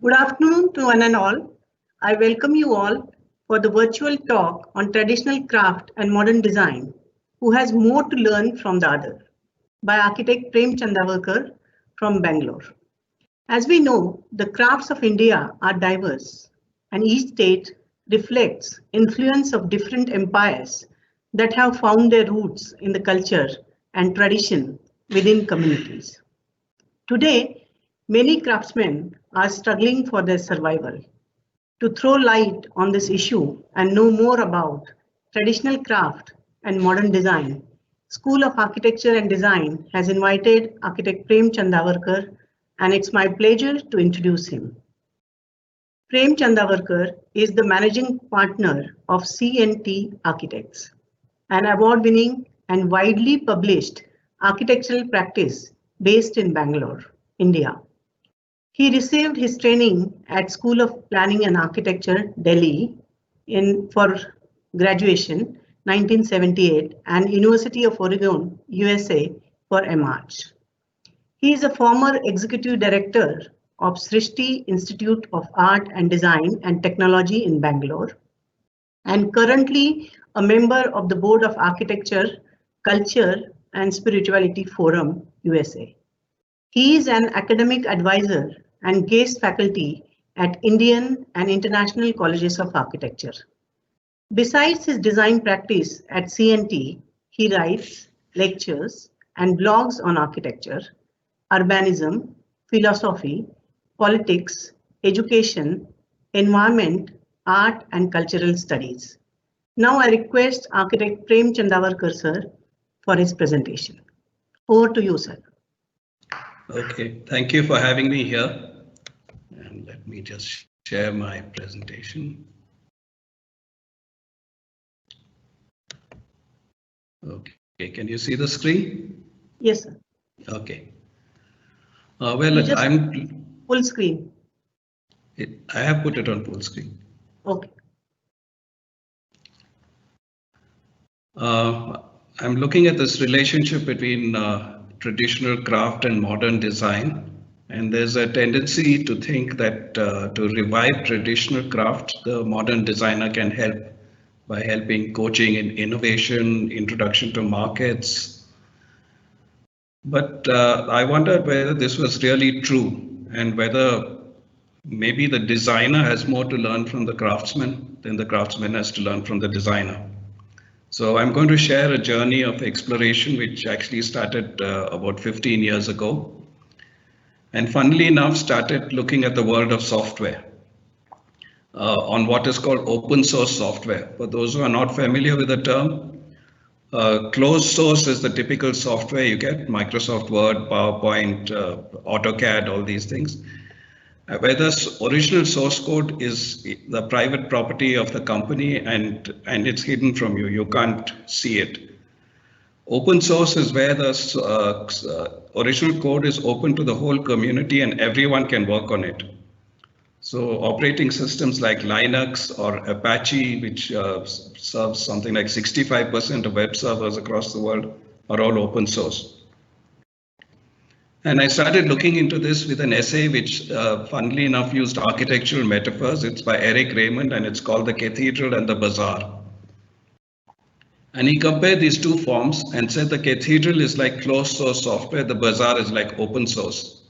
Good afternoon to one and all. I welcome you all for the virtual talk on traditional craft and modern design, who has more to learn from the other, by architect Prem Chandavarkar from Bangalore. As we know, the crafts of India are diverse, and each state reflects influence of different empires that have found their roots in the culture and tradition within communities. Today, many craftsmen are struggling for their survival. To throw light on this issue and know more about traditional craft and modern design, School of Architecture and Design has invited architect Prem Chandavarkar, and it's my pleasure to introduce him. Prem Chandavarkar is the managing partner of C&T Architects, an award-winning and widely published architectural practice based in Bangalore, India. He received his training at School of Planning and Architecture, Delhi, for graduation 1978 and University of Oregon, USA for MArch. He is a former executive director of Srishti Institute of Art and Design and Technology in Bangalore and currently a member of the Board of Architecture, Culture and Spirituality Forum, USA. He is an academic advisor and guest faculty at Indian and International Colleges of Architecture. Besides his design practice at C&T, he writes, lectures, and blogs on architecture, urbanism, philosophy, politics, education, environment, art, and cultural studies. Now I request architect Prem Chandavarkar sir for his presentation. Over to you, sir. Okay, thank you for having me here. And let me just share my presentation. Okay, can you see the screen? Yes, sir. Okay. Well, I'm full screen. I have put it on full screen. Okay. I'm looking at this relationship between traditional craft and modern design. And there's a tendency to think that to revive traditional craft, the modern designer can help by helping coaching in innovation, introduction to markets. But I wondered whether this was really true and whether maybe the designer has more to learn from the craftsman than the craftsman has to learn from the designer. So I'm going to share a journey of exploration which actually started about 15 years ago. And funnily enough, started looking at the world of software on what is called open source software. For those who are not familiar with the term, closed source is the typical software you get, Microsoft Word, PowerPoint, AutoCAD, all these things. Where the original source code is the private property of the company and it's hidden from you. You can't see it. Open source is where the original code is open to the whole community and everyone can work on it. So operating systems like Linux or Apache, which serves something like 65% of web servers across the world, are all open source. And I started looking into this with an essay which, funnily enough, used architectural metaphors. It's by Eric Raymond and it's called The Cathedral and the Bazaar. And he compared these two forms and said the cathedral is like closed source software, the bazaar is like open source.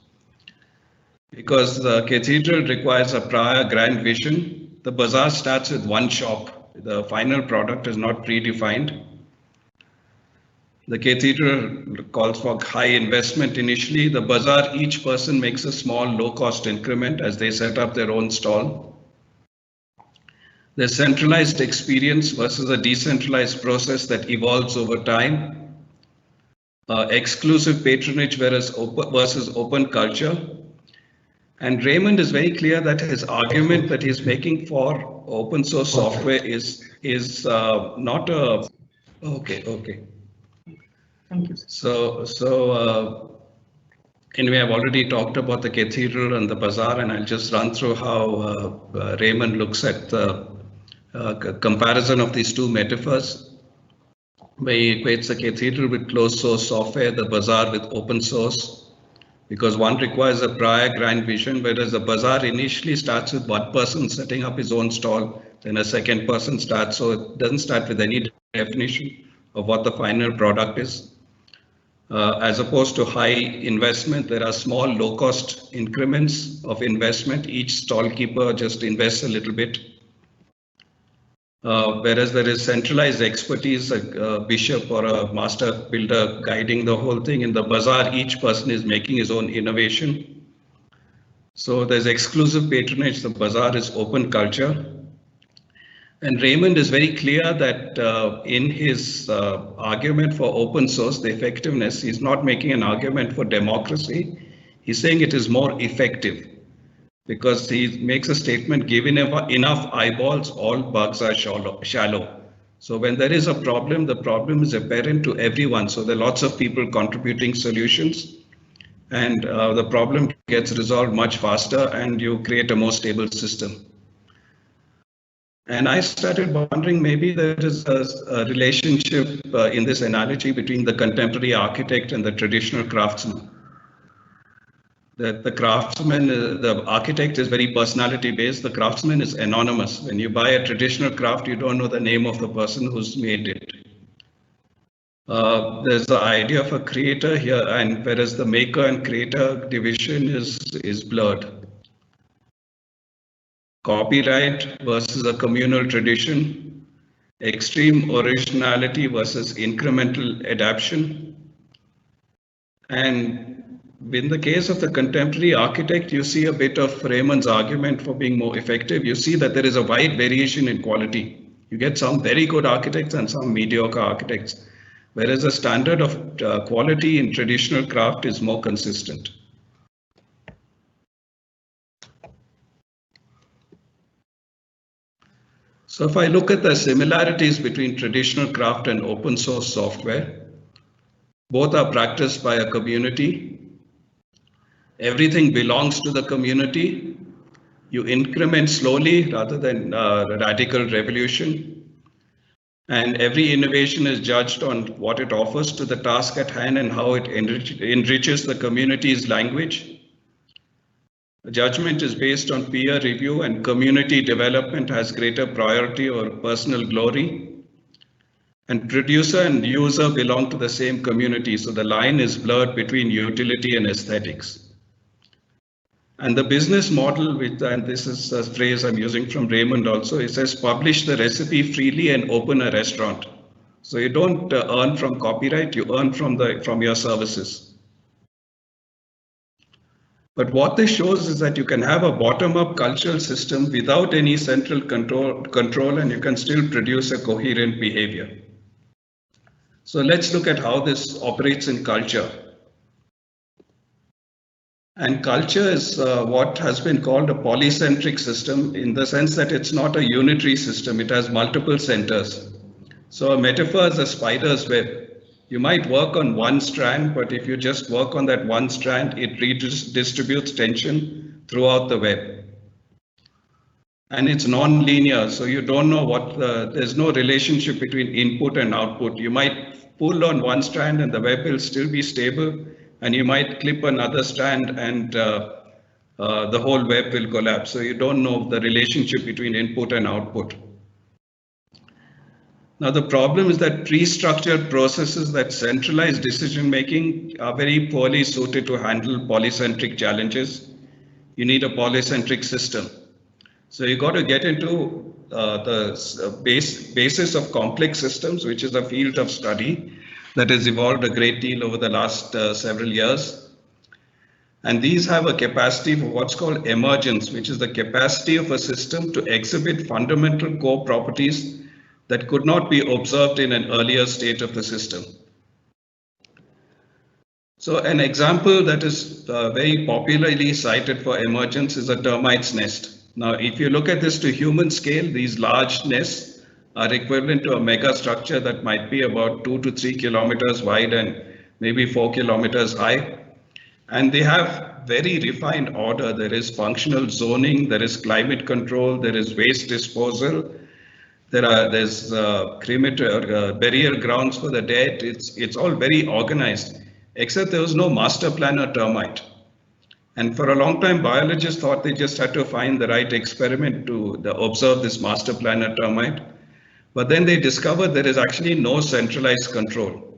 Because the cathedral requires a prior grand vision, the bazaar starts with one shop. The final product is not predefined. The cathedral calls for high investment initially. The bazaar, each person makes a small low-cost increment as they set up their own stall. The centralized experience versus a decentralized process that evolves over time. Exclusive patronage versus open culture. And Raymond is very clear that his argument that he's making for open source software is not a okay. Thank you. Anyway, I've already talked about the cathedral and the bazaar, and I'll just run through how Raymond looks at the comparison of these two metaphors. Where he equates the cathedral with closed source software, the bazaar with open source. because one requires a prior grand vision, whereas the bazaar initially starts with one person setting up his own stall, then a second person starts, so it doesn't start with any definition of what the final product is. As opposed to high investment, there are small low-cost increments of investment. Each stall keeper just invests a little bit. Whereas there is centralized expertise, a bishop or a master builder guiding the whole thing. In the bazaar, each person is making his own innovation. So there's exclusive patronage. The bazaar is open culture. And Raymond is very clear that in his argument for open source, the effectiveness, he's not making an argument for democracy. He's saying it is more effective, because he makes a statement, given enough eyeballs, all bugs are shallow. So when there is a problem, the problem is apparent to everyone. So there are lots of people contributing solutions, and the problem gets resolved much faster, and you create a more stable system. And I started wondering, maybe there is a relationship in this analogy between the contemporary architect and the traditional craftsman. That the craftsman, the architect is very personality based, the craftsman is anonymous. When you buy a traditional craft, you don't know the name of the person who's made it. There's the idea of a creator here, and whereas the maker and creator division is blurred. Copyright versus a communal tradition, extreme originality versus incremental adaptation. And in the case of the contemporary architect, you see a bit of Raymond's argument for being more effective. You see that there is a wide variation in quality. You get some very good architects and some mediocre architects, whereas the standard of quality in traditional craft is more consistent. So if I look at the similarities between traditional craft and open source software, both are practiced by a community. Everything belongs to the community. You increment slowly rather than radical revolution. And every innovation is judged on what it offers to the task at hand and how it enriches the community's language. Judgment is based on peer review, and community development has greater priority over personal glory. And producer and user belong to the same community, so the line is blurred between utility and aesthetics. And the business model, and this is a phrase I'm using from Raymond also, it says publish the recipe freely and open a restaurant. So you don't earn from copyright, you earn from your services. But what this shows is that you can have a bottom-up cultural system without any central control, and you can still produce a coherent behavior. So let's look at how this operates in culture. And culture is what has been called a polycentric system, in the sense that it's not a unitary system, it has multiple centers. So a metaphor is a spider's web. You might work on one strand, but if you just work on that one strand, it redistributes tension throughout the web. And it's non-linear, so you don't know there's no relationship between input and output. You might pull on one strand and the web will still be stable, and you might clip another strand and the whole web will collapse. So you don't know the relationship between input and output. Now, the problem is that pre-structured processes that centralize decision-making are very poorly suited to handle polycentric challenges. You need a polycentric system. So you got to get into the basis of complex systems, which is a field of study that has evolved a great deal over the last several years. And these have a capacity for what's called emergence, which is the capacity of a system to exhibit fundamental core properties that could not be observed in an earlier state of the system. So an example that is very popularly cited for emergence is a termite's nest. Now, if you look at this to human scale, these large nests are equivalent to a mega structure that might be about 2 to 3 kilometers wide and maybe 4 kilometers high. And they have very refined order. There is functional zoning, there is climate control, there is waste disposal. There's burial grounds for the dead. It's all very organized, except there was no master plan or termite. And for a long time, biologists thought they just had to find the right experiment to observe this master planner termite. But then they discovered there is actually no centralized control.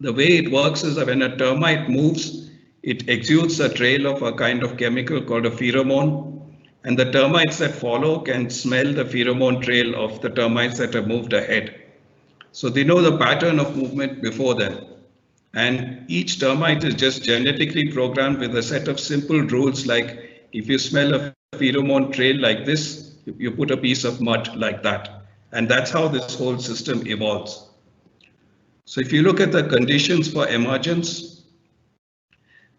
The way it works is that when a termite moves, it exudes a trail of a kind of chemical called a pheromone. And the termites that follow can smell the pheromone trail of the termites that have moved ahead. So they know the pattern of movement before them. And each termite is just genetically programmed with a set of simple rules, like if you smell a pheromone trail like this, you put a piece of mud like that. And that's how this whole system evolves. So if you look at the conditions for emergence,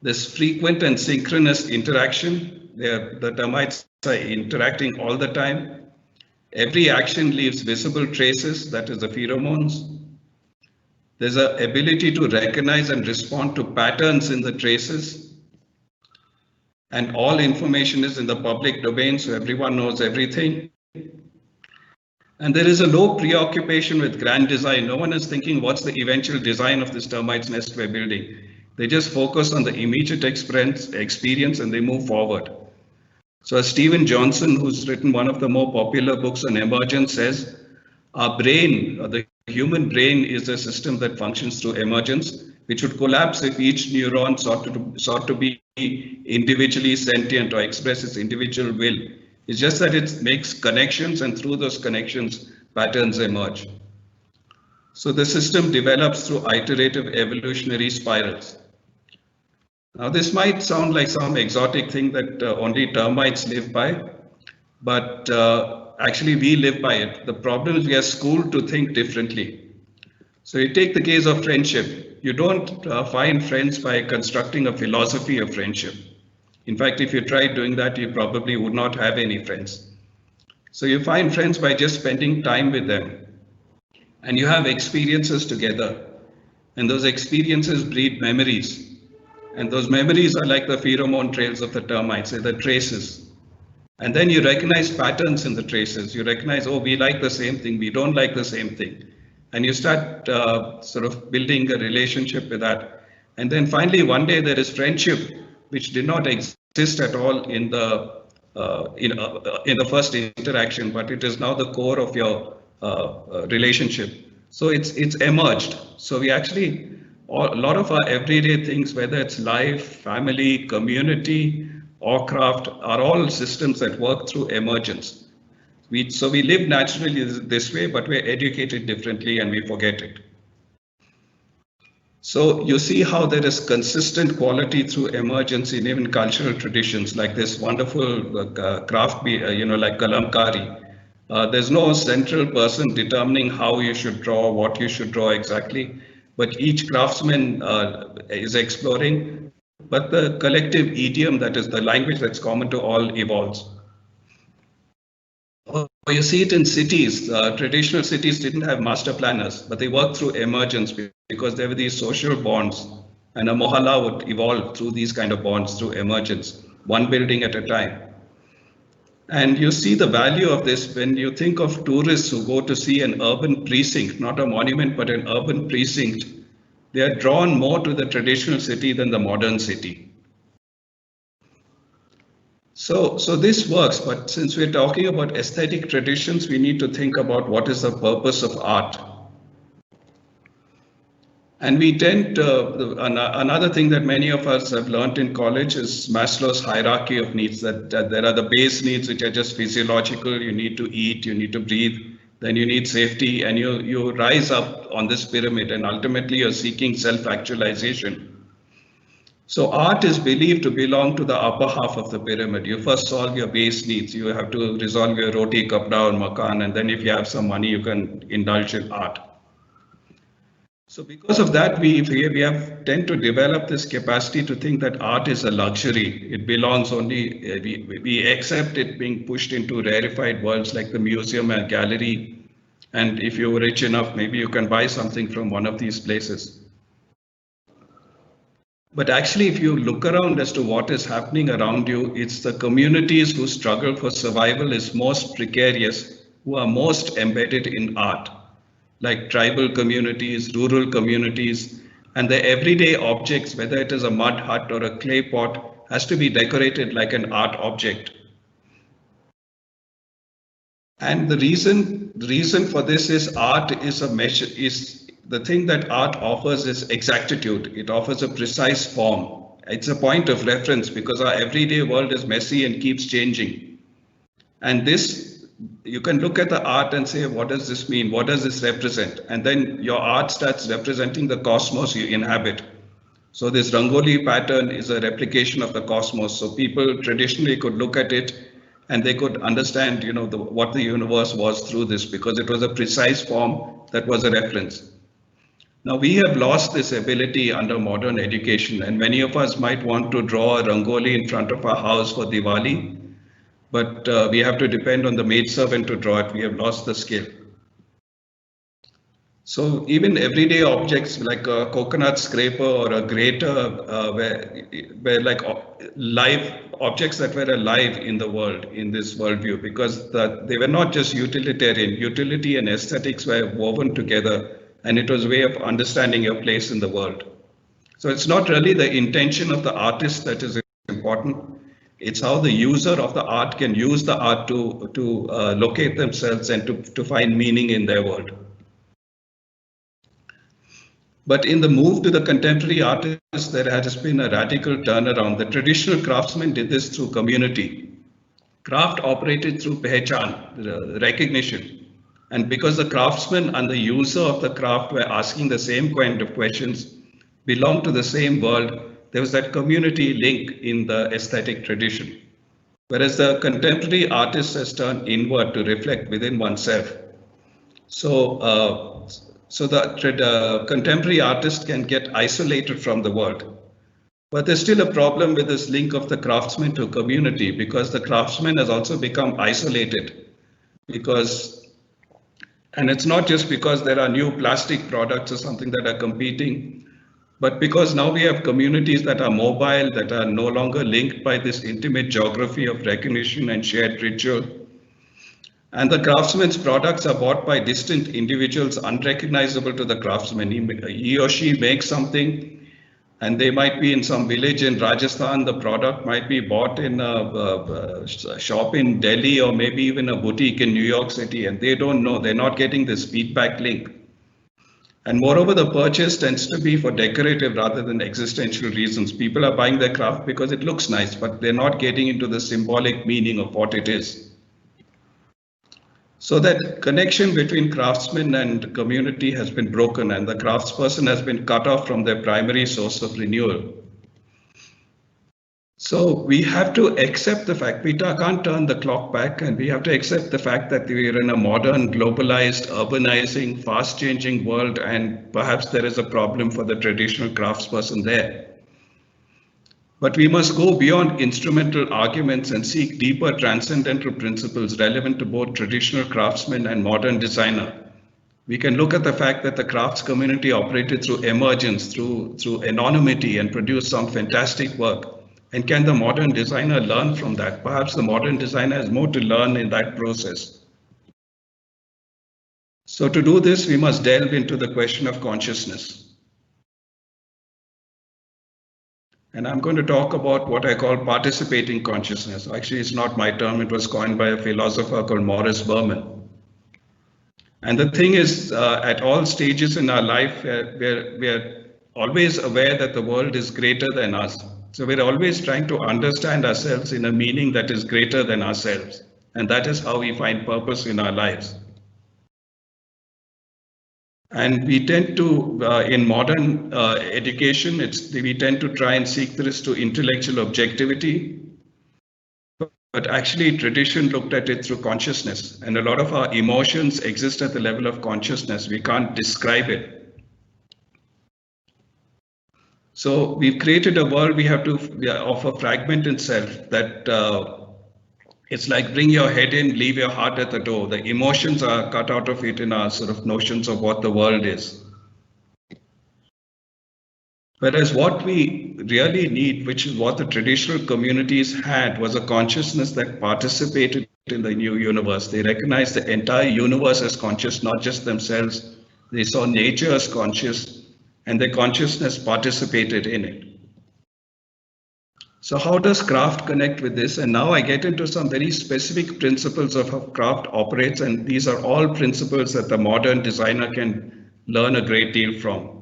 this frequent and synchronous interaction, the termites are interacting all the time. Every action leaves visible traces, that is the pheromones. There's an ability to recognize and respond to patterns in the traces. And all information is in the public domain, so everyone knows everything. And there is a low preoccupation with grand design. No one is thinking what's the eventual design of this termite's nest we're building. They just focus on the immediate experience and they move forward. So as Stephen Johnson, who's written one of the more popular books on emergence, says, our brain, or the human brain, is a system that functions through emergence, which would collapse if each neuron sought to be individually sentient or express its individual will. It's just that it makes connections, and through those connections, patterns emerge. So the system develops through iterative evolutionary spirals. Now, this might sound like some exotic thing that only termites live by, but actually we live by it. The problem is we are schooled to think differently. So you take the case of friendship. You don't find friends by constructing a philosophy of friendship. In fact, if you tried doing that, you probably would not have any friends. So you find friends by just spending time with them. And you have experiences together. And those experiences breed memories. And those memories are like the pheromone trails of the termites, they're the traces. And then you recognize patterns in the traces. You recognize, oh, we like the same thing, we don't like the same thing. And you start sort of building a relationship with that. And then finally, one day there is friendship, which did not exist at all in the first interaction, but it is now the core of your relationship. So it's emerged. So we actually, a lot of our everyday things, whether it's life, family, community, or craft, are all systems that work through emergence. So we live naturally this way, but we're educated differently and we forget it. So you see how there is consistent quality through emergence in even cultural traditions, like this wonderful craft, like Kalamkari. There's no central person determining how you should draw, what you should draw exactly, but each craftsman is exploring, but the collective idiom, that is the language that's common to all, evolves. You see it in cities. Traditional cities didn't have master planners, but they worked through emergence because there were these social bonds, and a mohalla would evolve through these kind of bonds, through emergence, one building at a time. And you see the value of this when you think of tourists who go to see an urban precinct, not a monument, but an urban precinct. They are drawn more to the traditional city than the modern city. So this works, but since we're talking about aesthetic traditions, we need to think about what is the purpose of art. And we tend to, another thing that many of us have learned in college is Maslow's hierarchy of needs, that there are the base needs which are just physiological. You need to eat, you need to breathe, then you need safety, and you rise up on this pyramid, and ultimately you're seeking self-actualization. So art is believed to belong to the upper half of the pyramid. You first solve your base needs. You have to resolve your roti, kapda, or makan, and then if you have some money, you can indulge in art. So because of that, we have tend to develop this capacity to think that art is a luxury. It belongs only, we accept it being pushed into rarefied worlds like the museum and gallery. And if you're rich enough, maybe you can buy something from one of these places. But actually, if you look around as to what is happening around you, it's the communities whose struggle for survival is most precarious, who are most embedded in art, like tribal communities, rural communities, and the everyday objects, whether it is a mud hut or a clay pot, has to be decorated like an art object. And the reason for this is art is a measure, is the thing that art offers is exactitude. It offers a precise form. It's a point of reference because our everyday world is messy and keeps changing. And this, you can look at the art and say, what does this mean? What does this represent? And then your art starts representing the cosmos you inhabit. So this Rangoli pattern is a replication of the cosmos. So people traditionally could look at it and they could understand, what the universe was through this, because it was a precise form that was a reference. Now we have lost this ability under modern education, and many of us might want to draw a Rangoli in front of our house for Diwali, but we have to depend on the maidservant to draw it. We have lost the skill. So even everyday objects like a coconut scraper or a grater were like live objects that were alive in the world, in this worldview, because they were not just utilitarian. Utility and aesthetics were woven together, and it was a way of understanding your place in the world. So it's not really the intention of the artist that is important. It's how the user of the art can use the art to locate themselves and to find meaning in their world. But in the move to the contemporary artists, there has been a radical turnaround. The traditional craftsmen did this through community. Craft operated through pehchan, recognition. And because the craftsman and the user of the craft were asking the same kind of questions, belonged to the same world, there was that community link in the aesthetic tradition. Whereas the contemporary artist has turned inward to reflect within oneself. So the contemporary artist can get isolated from the world. But there's still a problem with this link of the craftsman to community, because the craftsman has also become isolated. And it's not just because there are new plastic products or something that are competing, but because now we have communities that are mobile, that are no longer linked by this intimate geography of recognition and shared ritual. And the craftsman's products are bought by distant individuals unrecognizable to the craftsman. He or she makes something, and they might be in some village in Rajasthan. The product might be bought in a shop in Delhi, or maybe even a boutique in New York City, and they don't know. They're not getting this feedback link. And moreover, the purchase tends to be for decorative rather than existential reasons. People are buying their craft because it looks nice, but they're not getting into the symbolic meaning of what it is. So that connection between craftsmen and community has been broken, and the craftsperson has been cut off from their primary source of renewal. So we have to accept the fact, we can't turn the clock back, and we have to accept the fact that we are in a modern, globalized, urbanizing, fast-changing world, and perhaps there is a problem for the traditional craftsperson there. But we must go beyond instrumental arguments and seek deeper transcendental principles relevant to both traditional craftsmen and modern designer. We can look at the fact that the crafts community operated through emergence, through anonymity, and produced some fantastic work. And can the modern designer learn from that? Perhaps the modern designer has more to learn in that process. So to do this, we must delve into the question of consciousness. And I'm going to talk about what I call participating consciousness. Actually, it's not my term. It was coined by a philosopher called Morris Berman. And the thing is, at all stages in our life, we're always aware that the world is greater than us. So we're always trying to understand ourselves in a meaning that is greater than ourselves. And that is how we find purpose in our lives. And we tend to, in modern education, we tend to try and seek this to intellectual objectivity. But actually, tradition looked at it through consciousness. And a lot of our emotions exist at the level of consciousness. We can't describe it. So we've created a world of a fragment in self that it's like bring your head in, leave your heart at the door. The emotions are cut out of it in our sort of notions of what the world is. Whereas what we really need, which is what the traditional communities had, was a consciousness that participated in the new universe. They recognized the entire universe as conscious, not just themselves. They saw nature as conscious, and their consciousness participated in it. So how does craft connect with this? And now I get into some very specific principles of how craft operates, and these are all principles that the modern designer can learn a great deal from.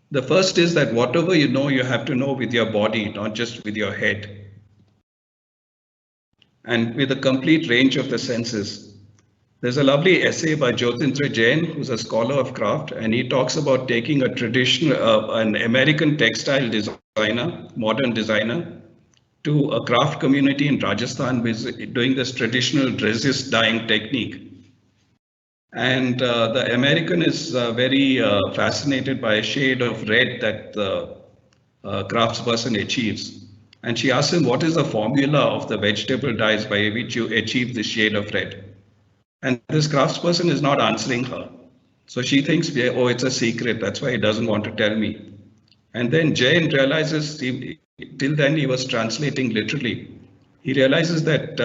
The first is that whatever you know, you have to know with your body, not just with your head. And with a complete range of the senses. There's a lovely essay by Jyotindra Jain, who's a scholar of craft, and he talks about taking a traditional, an American textile designer, modern designer, to a craft community in Rajasthan doing this traditional resist dyeing technique. And the American is very fascinated by a shade of red that the craftsperson achieves. And she asks him, what is the formula of the vegetable dyes by which you achieve this shade of red? And this craftsperson is not answering her. So she thinks, oh, it's a secret. That's why he doesn't want to tell me. And then Jain realizes, till then he was translating literally. He realizes that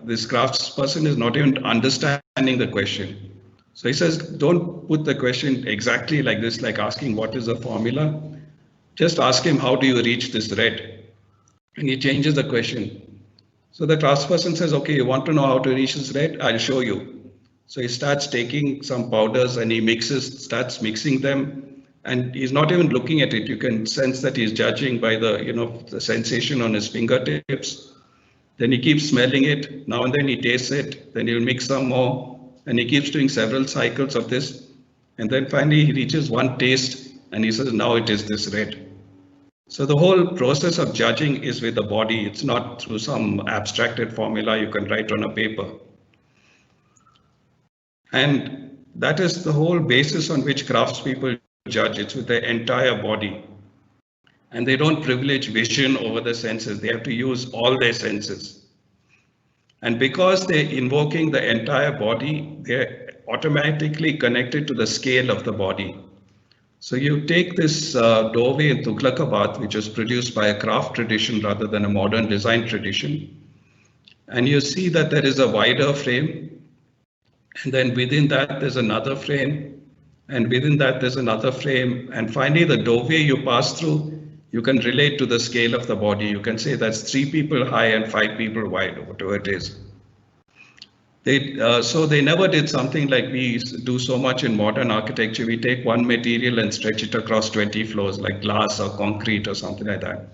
this craftsperson is not even understanding the question. So he says, don't put the question exactly like this, like asking what is the formula. Just ask him, how do you reach this red? And he changes the question. So the craftsperson says, okay, you want to know how to reach this red? I'll show you. So he starts taking some powders and he starts mixing them. And he's not even looking at it. You can sense that he's judging by the sensation on his fingertips. Then he keeps smelling it. Now and then he tastes it. Then he'll mix some more. And he keeps doing several cycles of this. And then finally he reaches one taste and he says, now it is this red. So the whole process of judging is with the body. It's not through some abstracted formula you can write on a paper. And that is the whole basis on which craftspeople judge. It's with the entire body. And they don't privilege vision over the senses. They have to use all their senses. And because they're invoking the entire body, they're automatically connected to the scale of the body. So you take this dove in Tughlakabad, which was produced by a craft tradition rather than a modern design tradition. And you see that there is a wider frame. And then within that, there's another frame. And within that, there's another frame. And finally, the dove you pass through, you can relate to the scale of the body. You can say that's 3 people high and 5 people wide, or whatever it is. So they never did something like we do so much in modern architecture. We take one material and stretch it across 20 floors, like glass or concrete or something like that.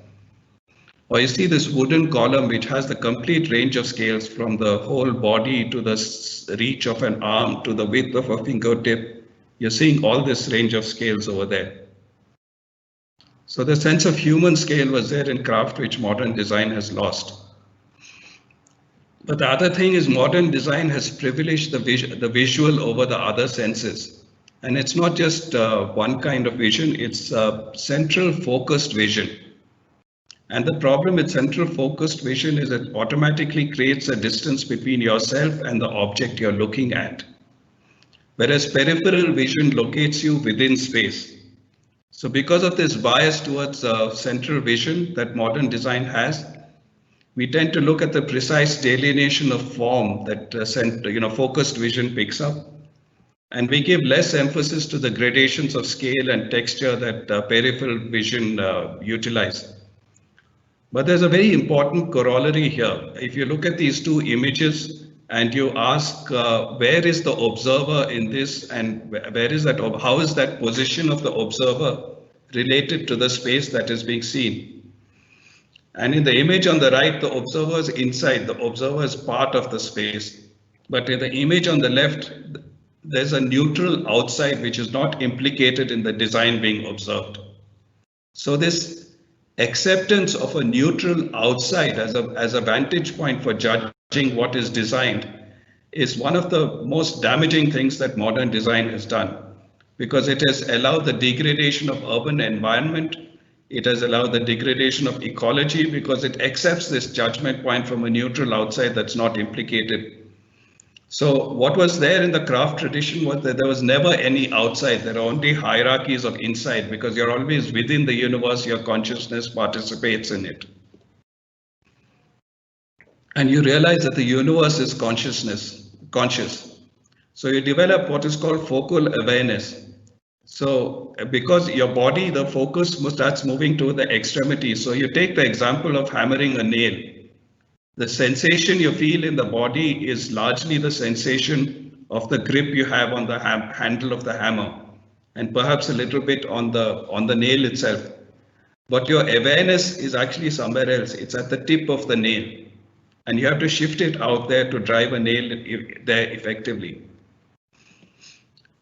Or you see this wooden column, which has the complete range of scales from the whole body to the reach of an arm to the width of a fingertip. You're seeing all this range of scales over there. So the sense of human scale was there in craft, which modern design has lost. But the other thing is modern design has privileged the visual over the other senses. And it's not just one kind of vision, it's a central focused vision. And the problem with central focused vision is it automatically creates a distance between yourself and the object you're looking at. Whereas peripheral vision locates you within space. So because of this bias towards central vision that modern design has, we tend to look at the precise delineation of form that focused vision picks up. And we give less emphasis to the gradations of scale and texture that peripheral vision utilize. But there's a very important corollary here. If you look at these two images and you ask where is the observer in this and where is that, how is that position of the observer related to the space that is being seen? And in the image on the right, the observer is inside, the observer is part of the space. But in the image on the left, there's a neutral outside which is not implicated in the design being observed. So this acceptance of a neutral outside as a vantage point for judging what is designed is one of the most damaging things that modern design has done, because it has allowed the degradation of urban environment. It has allowed the degradation of ecology because it accepts this judgment point from a neutral outside that's not implicated. So what was there in the craft tradition was that there was never any outside. There are only hierarchies of inside because you're always within the universe, your consciousness participates in it. And you realize that the universe is conscious. So you develop what is called focal awareness. So because your body, the focus starts moving to the extremity. So you take the example of hammering a nail. The sensation you feel in the body is largely the sensation of the grip you have on the handle of the hammer, and perhaps a little bit on the nail itself. But your awareness is actually somewhere else. It's at the tip of the nail, and you have to shift it out there to drive a nail there effectively.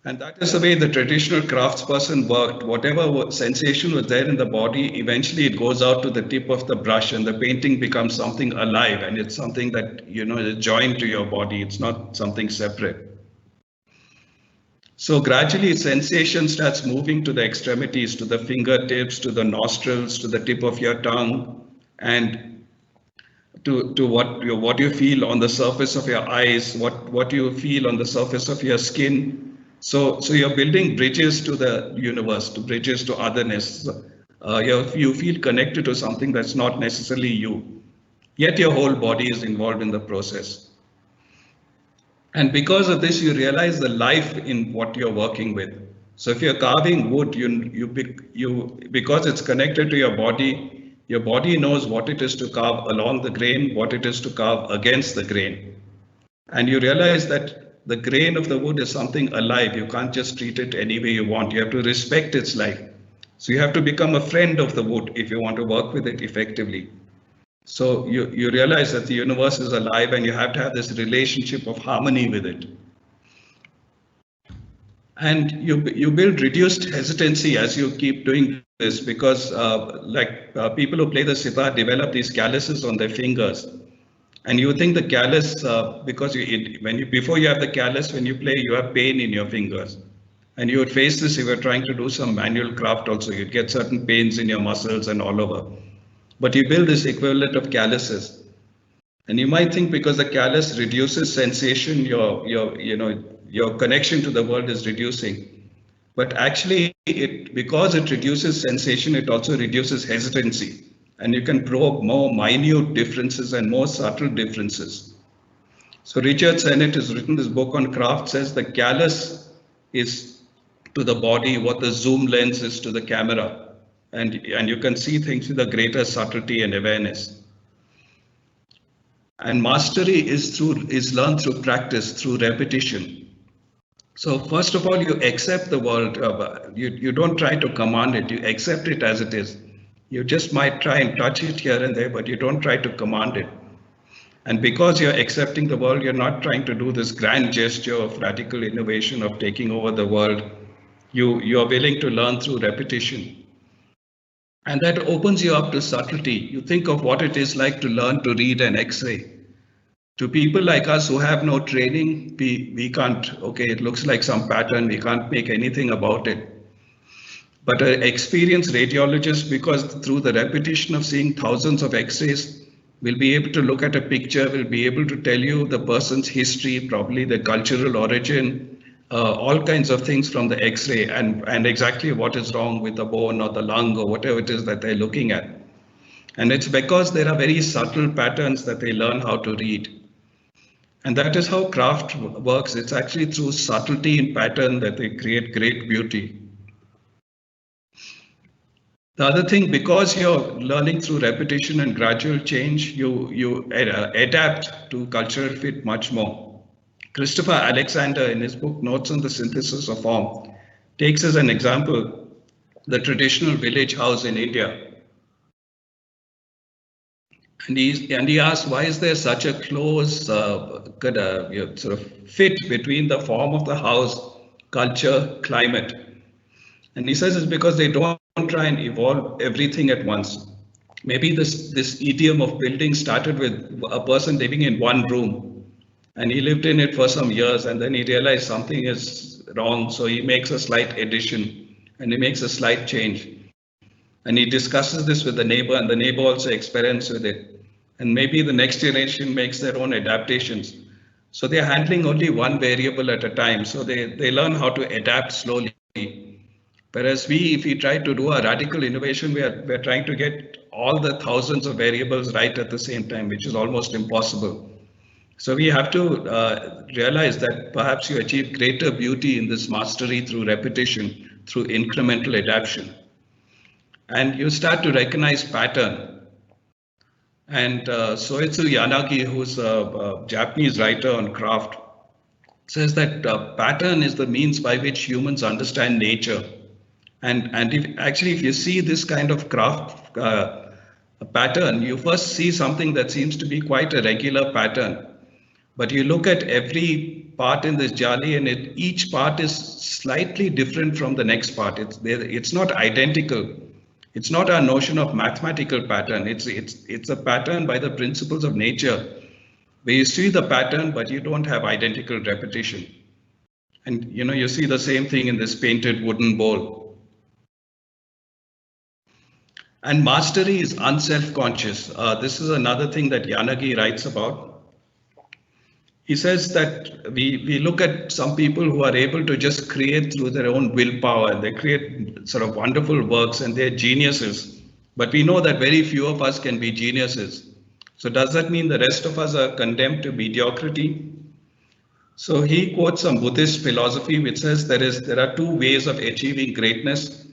And that is the way the traditional craftsperson worked. Whatever sensation was there in the body, eventually it goes out to the tip of the brush, and the painting becomes something alive, and it's something that, is joined to your body. It's not something separate. So gradually sensation starts moving to the extremities, to the fingertips, to the nostrils, to the tip of your tongue, and to what you feel on the surface of your eyes, what you feel on the surface of your skin. So you're building bridges to the universe, to bridges to otherness. You feel connected to something that's not necessarily you, yet your whole body is involved in the process. And because of this, you realize the life in what you're working with. So if you're carving wood, because it's connected to your body knows what it is to carve along the grain, what it is to carve against the grain. And you realize that the grain of the wood is something alive. You can't just treat it any way you want. You have to respect its life. So you have to become a friend of the wood if you want to work with it effectively. So you realize that the universe is alive, and you have to have this relationship of harmony with it. And you build reduced hesitancy as you keep doing this, because people who play the sitar develop these calluses on their fingers. And you think the callus, because before you have the callus, when you play, you have pain in your fingers. And you would face this if you're trying to do some manual craft also. You'd get certain pains in your muscles and all over. But you build this equivalent of calluses. And you might think because the callus reduces sensation, your connection to the world is reducing. But actually, because it reduces sensation, it also reduces hesitancy. And you can probe more minute differences and more subtle differences. So Richard Sennett has written this book on craft, says the callus is to the body what the zoom lens is to the camera. And you can see things with a greater subtlety and awareness. And mastery is learned through practice, through repetition. So first of all, you accept the world. You don't try to command it. You accept it as it is. You just might try and touch it here and there, but you don't try to command it. And because you're accepting the world, you're not trying to do this grand gesture of radical innovation, of taking over the world. You are willing to learn through repetition. And that opens you up to subtlety. You think of what it is like to learn to read an X-ray. To people like us who have no training, we can't, okay, it looks like some pattern, we can't make anything about it. But an experienced radiologist, because through the repetition of seeing thousands of X-rays, will be able to look at a picture, will be able to tell you the person's history, probably the cultural origin, all kinds of things from the X-ray, and exactly what is wrong with the bone or the lung or whatever it is that they're looking at. And it's because there are very subtle patterns that they learn how to read. And that is how craft works. It's actually through subtlety in pattern that they create great beauty. The other thing, because you're learning through repetition and gradual change, you adapt to cultural fit much more. Christopher Alexander, in his book Notes on the Synthesis of Form, takes as an example the traditional village house in India. And he asks, why is there such a close sort of fit between the form of the house, culture, climate? And he says it's because they don't try and evolve everything at once. Maybe this idiom of building started with a person living in one room, and he lived in it for some years, and then he realized something is wrong, so he makes a slight addition and he makes a slight change. And he discusses this with the neighbor, and the neighbor also experiments with it. And maybe the next generation makes their own adaptations. So they're handling only one variable at a time. So they learn how to adapt slowly. Whereas if we try to do a radical innovation, we're trying to get all the thousands of variables right at the same time, which is almost impossible. So we have to realize that perhaps you achieve greater beauty in this mastery through repetition, through incremental adaptation. And you start to recognize pattern. And Soetsu Yanagi, who's a Japanese writer on craft, says that pattern is the means by which humans understand nature. And if you see this kind of craft pattern, you first see something that seems to be quite a regular pattern. But you look at every part in this jali, and each part is slightly different from the next part. It's not identical. It's not our notion of mathematical pattern. It's a pattern by the principles of nature, where you see the pattern, but you don't have identical repetition. And you see the same thing in this painted wooden bowl. And mastery is unself-conscious. This is another thing that Yanagi writes about. He says that we look at some people who are able to just create through their own willpower, and they create sort of wonderful works, and they're geniuses. But we know that very few of us can be geniuses. So does that mean the rest of us are condemned to mediocrity? So he quotes some Buddhist philosophy which says there are two ways of achieving greatness.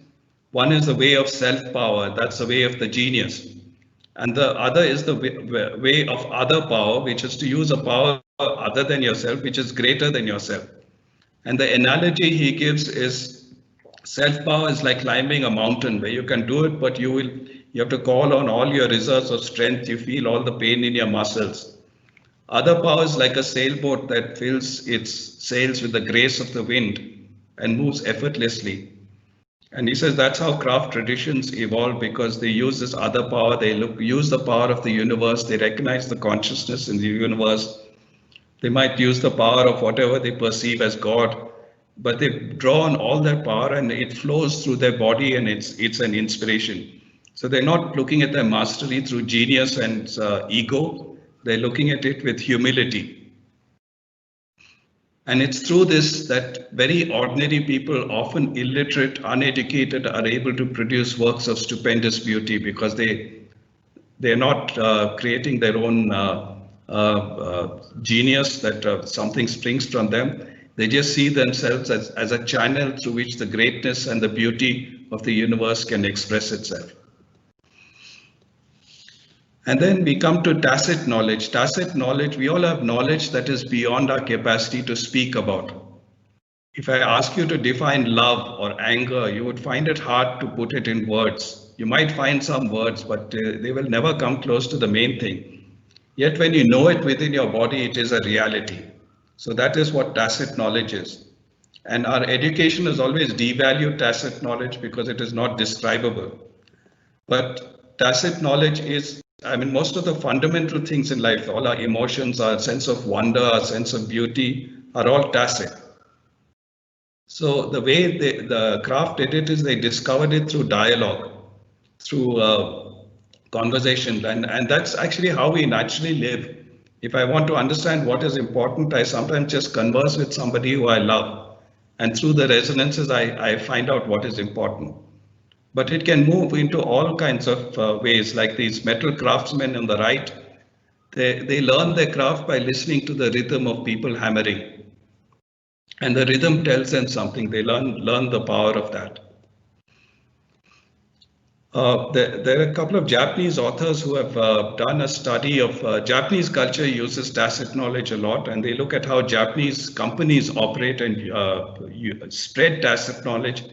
One is the way of self-power, that's the way of the genius. And the other is the way of other power, which is to use a power other than yourself, which is greater than yourself. And the analogy he gives is self-power is like climbing a mountain, where you can do it, but you have to call on all your reserves of strength. You feel all the pain in your muscles. Other power is like a sailboat that fills its sails with the grace of the wind and moves effortlessly. And he says that's how craft traditions evolve, because they use this other power. They use the power of the universe. They recognize the consciousness in the universe. They might use the power of whatever they perceive as God, but they draw on all that power, and it flows through their body, and it's an inspiration. So they're not looking at their mastery through genius and ego. They're looking at it with humility. And it's through this that very ordinary people, often illiterate, uneducated, are able to produce works of stupendous beauty, because they're not creating their own genius, that something springs from them. They just see themselves as a channel through which the greatness and the beauty of the universe can express itself. And then we come to tacit knowledge. Tacit knowledge, we all have knowledge that is beyond our capacity to speak about. If I ask you to define love or anger, you would find it hard to put it in words. You might find some words, but they will never come close to the main thing. Yet when you know it within your body, it is a reality. So that is what tacit knowledge is. And our education has always devalued tacit knowledge because it is not describable. But tacit knowledge is, most of the fundamental things in life, all our emotions, our sense of wonder, our sense of beauty, are all tacit. So the way the craft did it is they discovered it through dialogue, through conversation, and that's actually how we naturally live. If I want to understand what is important, I sometimes just converse with somebody who I love, and through the resonances, I find out what is important. But it can move into all kinds of ways, like these metal craftsmen on the right. They learn their craft by listening to the rhythm of people hammering. And the rhythm tells them something. They learn the power of that. There are a couple of Japanese authors who have done a study of Japanese culture uses tacit knowledge a lot, and they look at how Japanese companies operate and spread tacit knowledge.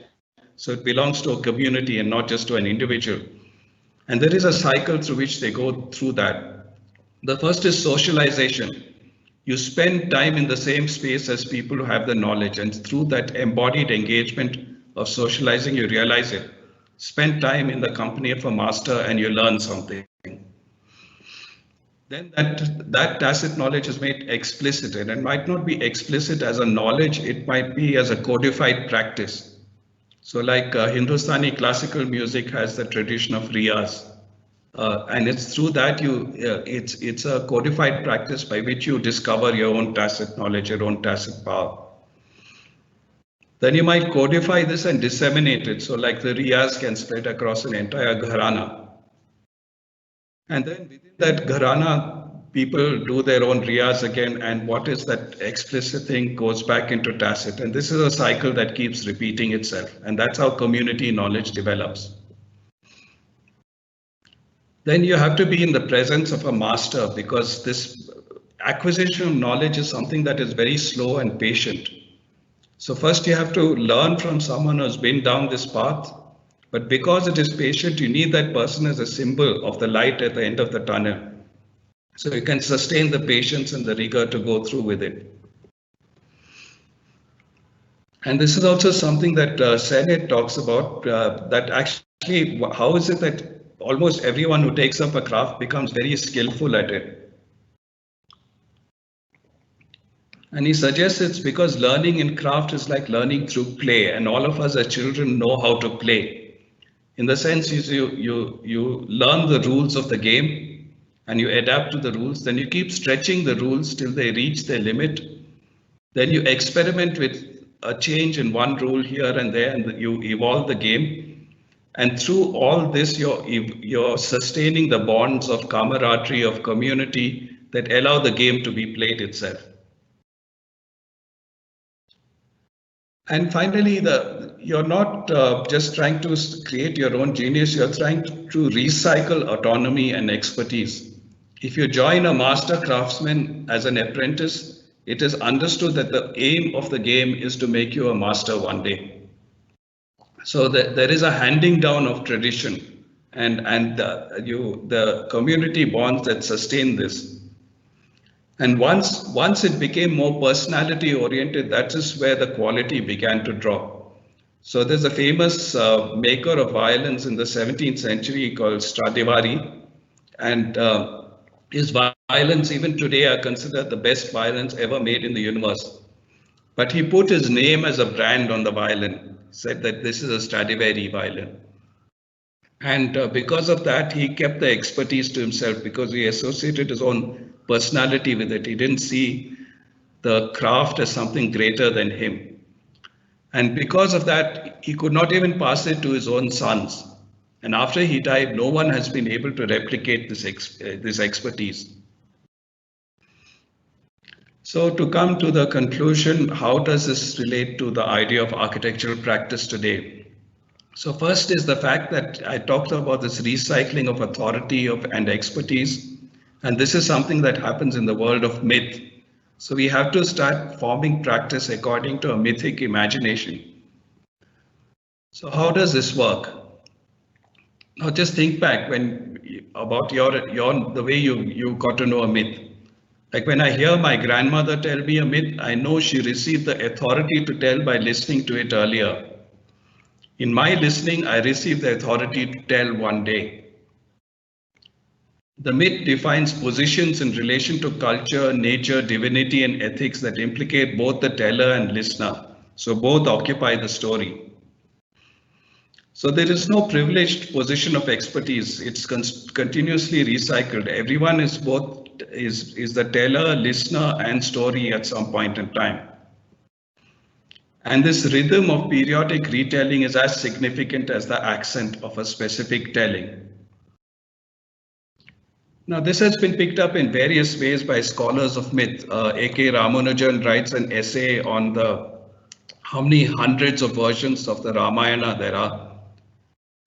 So it belongs to a community and not just to an individual. And there is a cycle through which they go through that. The first is socialization. You spend time in the same space as people who have the knowledge, and through that embodied engagement of socializing, you realize it. Spend time in the company of a master and you learn something. Then that tacit knowledge is made explicit, and it might not be explicit as a knowledge, it might be as a codified practice. So like Hindustani classical music has the tradition of riyaz, and it's through that it's a codified practice by which you discover your own tacit knowledge, your own tacit power. Then you might codify this and disseminate it. So like the riyaz can spread across an entire gharana. And then within that gharana, people do their own riyas again, and what is that explicit thing goes back into tacit. And this is a cycle that keeps repeating itself, and that's how community knowledge develops. Then you have to be in the presence of a master, because this acquisition of knowledge is something that is very slow and patient. So first you have to learn from someone who's been down this path, but because it is patient, you need that person as a symbol of the light at the end of the tunnel. So you can sustain the patience and the rigor to go through with it. And this is also something that Senate talks about, that actually, how is it that almost everyone who takes up a craft becomes very skillful at it? And he suggests it's because learning in craft is like learning through play, and all of us as children know how to play. In the sense you learn the rules of the game and you adapt to the rules, then you keep stretching the rules till they reach their limit. Then you experiment with a change in one rule here and there, and you evolve the game. And through all this, you're sustaining the bonds of camaraderie, of community that allow the game to be played itself. And finally, you're not just trying to create your own genius, you're trying to recycle autonomy and expertise. If you join a master craftsman as an apprentice, it is understood that the aim of the game is to make you a master one day. So there is a handing down of tradition and the community bonds that sustain this. And once it became more personality oriented, that is where the quality began to drop. So there's a famous maker of violins in the 17th century called Stradivari, and his violins even today are considered the best violins ever made in the universe. But he put his name as a brand on the violin, said that this is a Stradivari violin. And because of that, he kept the expertise to himself, because he associated his own personality with it. He didn't see the craft as something greater than him. And because of that, he could not even pass it to his own sons. And after he died, no one has been able to replicate this expertise. So to come to the conclusion, how does this relate to the idea of architectural practice today? So first is the fact that I talked about this recycling of authority and expertise. And this is something that happens in the world of myth. So we have to start forming practice according to a mythic imagination. So how does this work? Now just think back about the way you got to know a myth. Like when I hear my grandmother tell me a myth, I know she received the authority to tell by listening to it earlier. In my listening, I received the authority to tell one day. The myth defines positions in relation to culture, nature, divinity, and ethics that implicate both the teller and listener. So both occupy the story. So there is no privileged position of expertise. It's continuously recycled. Everyone is the teller, listener, and story at some point in time. And this rhythm of periodic retelling is as significant as the accent of a specific telling. Now, this has been picked up in various ways by scholars of myth. A.K. Ramanujan writes an essay on how many hundreds of versions of the Ramayana there are.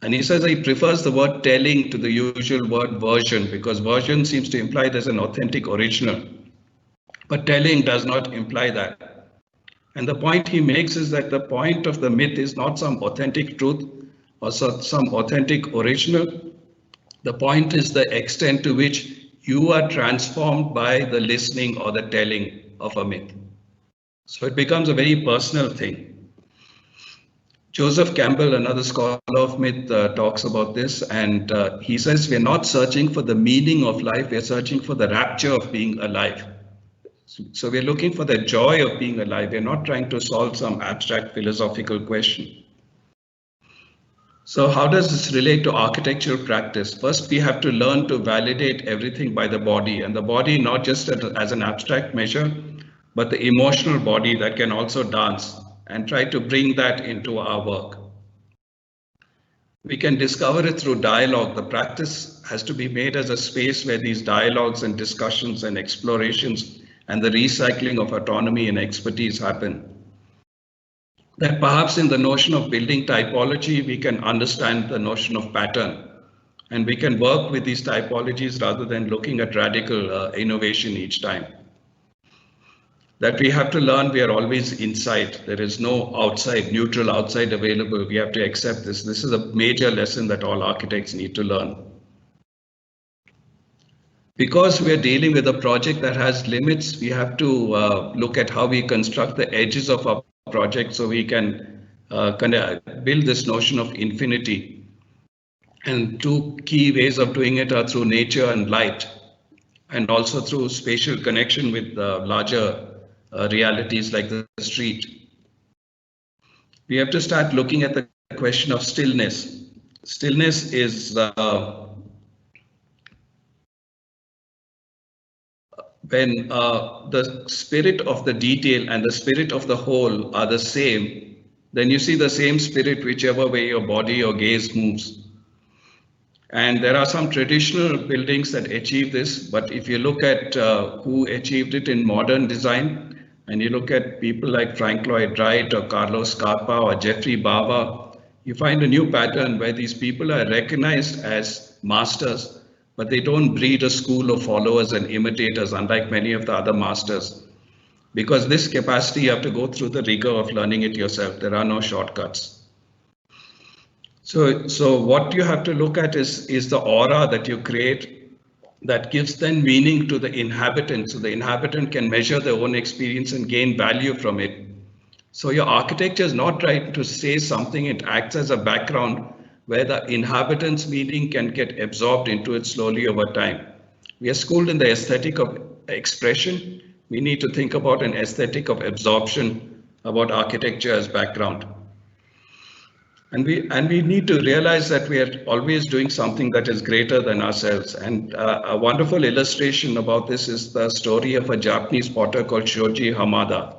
And he says he prefers the word telling to the usual word version, because version seems to imply there's an authentic original. But telling does not imply that. And the point he makes is that the point of the myth is not some authentic truth or some authentic original. The point is the extent to which you are transformed by the listening or the telling of a myth. So it becomes a very personal thing. Joseph Campbell, another scholar of myth, talks about this, and he says we're not searching for the meaning of life, we're searching for the rapture of being alive. So we're looking for the joy of being alive. We're not trying to solve some abstract philosophical question. So how does this relate to architectural practice? First, we have to learn to validate everything by the body, and the body not just as an abstract measure, but the emotional body that can also dance, and try to bring that into our work. We can discover it through dialogue. The practice has to be made as a space where these dialogues and discussions and explorations and the recycling of autonomy and expertise happen. That perhaps in the notion of building typology, we can understand the notion of pattern, and we can work with these typologies rather than looking at radical innovation each time. That we have to learn we are always inside. There is no outside, neutral outside available. We have to accept this. This is a major lesson that all architects need to learn. Because we are dealing with a project that has limits, we have to look at how we construct the edges of our project so we can kind of build this notion of infinity. And two key ways of doing it are through nature and light, and also through spatial connection with larger realities like the street. We have to start looking at the question of stillness. Stillness is when the spirit of the detail and the spirit of the whole are the same, then you see the same spirit whichever way your body or gaze moves. And there are some traditional buildings that achieve this, but if you look at who achieved it in modern design, and you look at people like Frank Lloyd Wright or Carlos Scarpa or Jeffrey Bava, you find a new pattern where these people are recognized as masters, but they don't breed a school of followers and imitators, unlike many of the other masters. Because this capacity, you have to go through the rigor of learning it yourself. There are no shortcuts. So what you have to look at is the aura that you create that gives then meaning to the inhabitant. So the inhabitant can measure their own experience and gain value from it. So your architecture is not trying to say something, it acts as a background where the inhabitant's meaning can get absorbed into it slowly over time. We are schooled in the aesthetic of expression. We need to think about an aesthetic of absorption, about architecture as background. And we need to realize that we are always doing something that is greater than ourselves. And a wonderful illustration about this is the story of a Japanese potter called Shoji Hamada.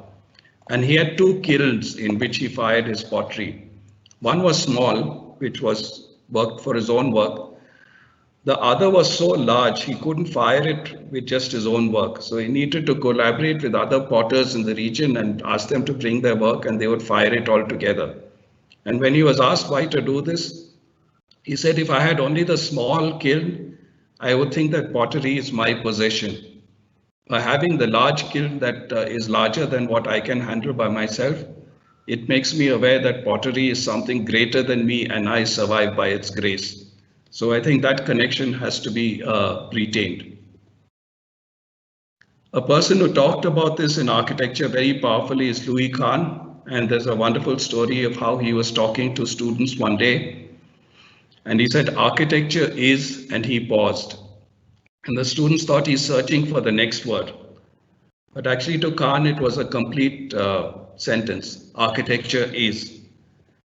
And he had two kilns in which he fired his pottery. One was small, which was worked for his own work. The other was so large, he couldn't fire it with just his own work. So he needed to collaborate with other potters in the region and ask them to bring their work, and they would fire it all together. And when he was asked why to do this, he said, if I had only the small kiln, I would think that pottery is my possession. By having the large kiln that is larger than what I can handle by myself, it makes me aware that pottery is something greater than me and I survive by its grace. So I think that connection has to be retained. A person who talked about this in architecture very powerfully is Louis Kahn. And there's a wonderful story of how he was talking to students one day. And he said, architecture is, and he paused. And the students thought he's searching for the next word. But actually to Kahn, it was a complete sentence. Architecture is.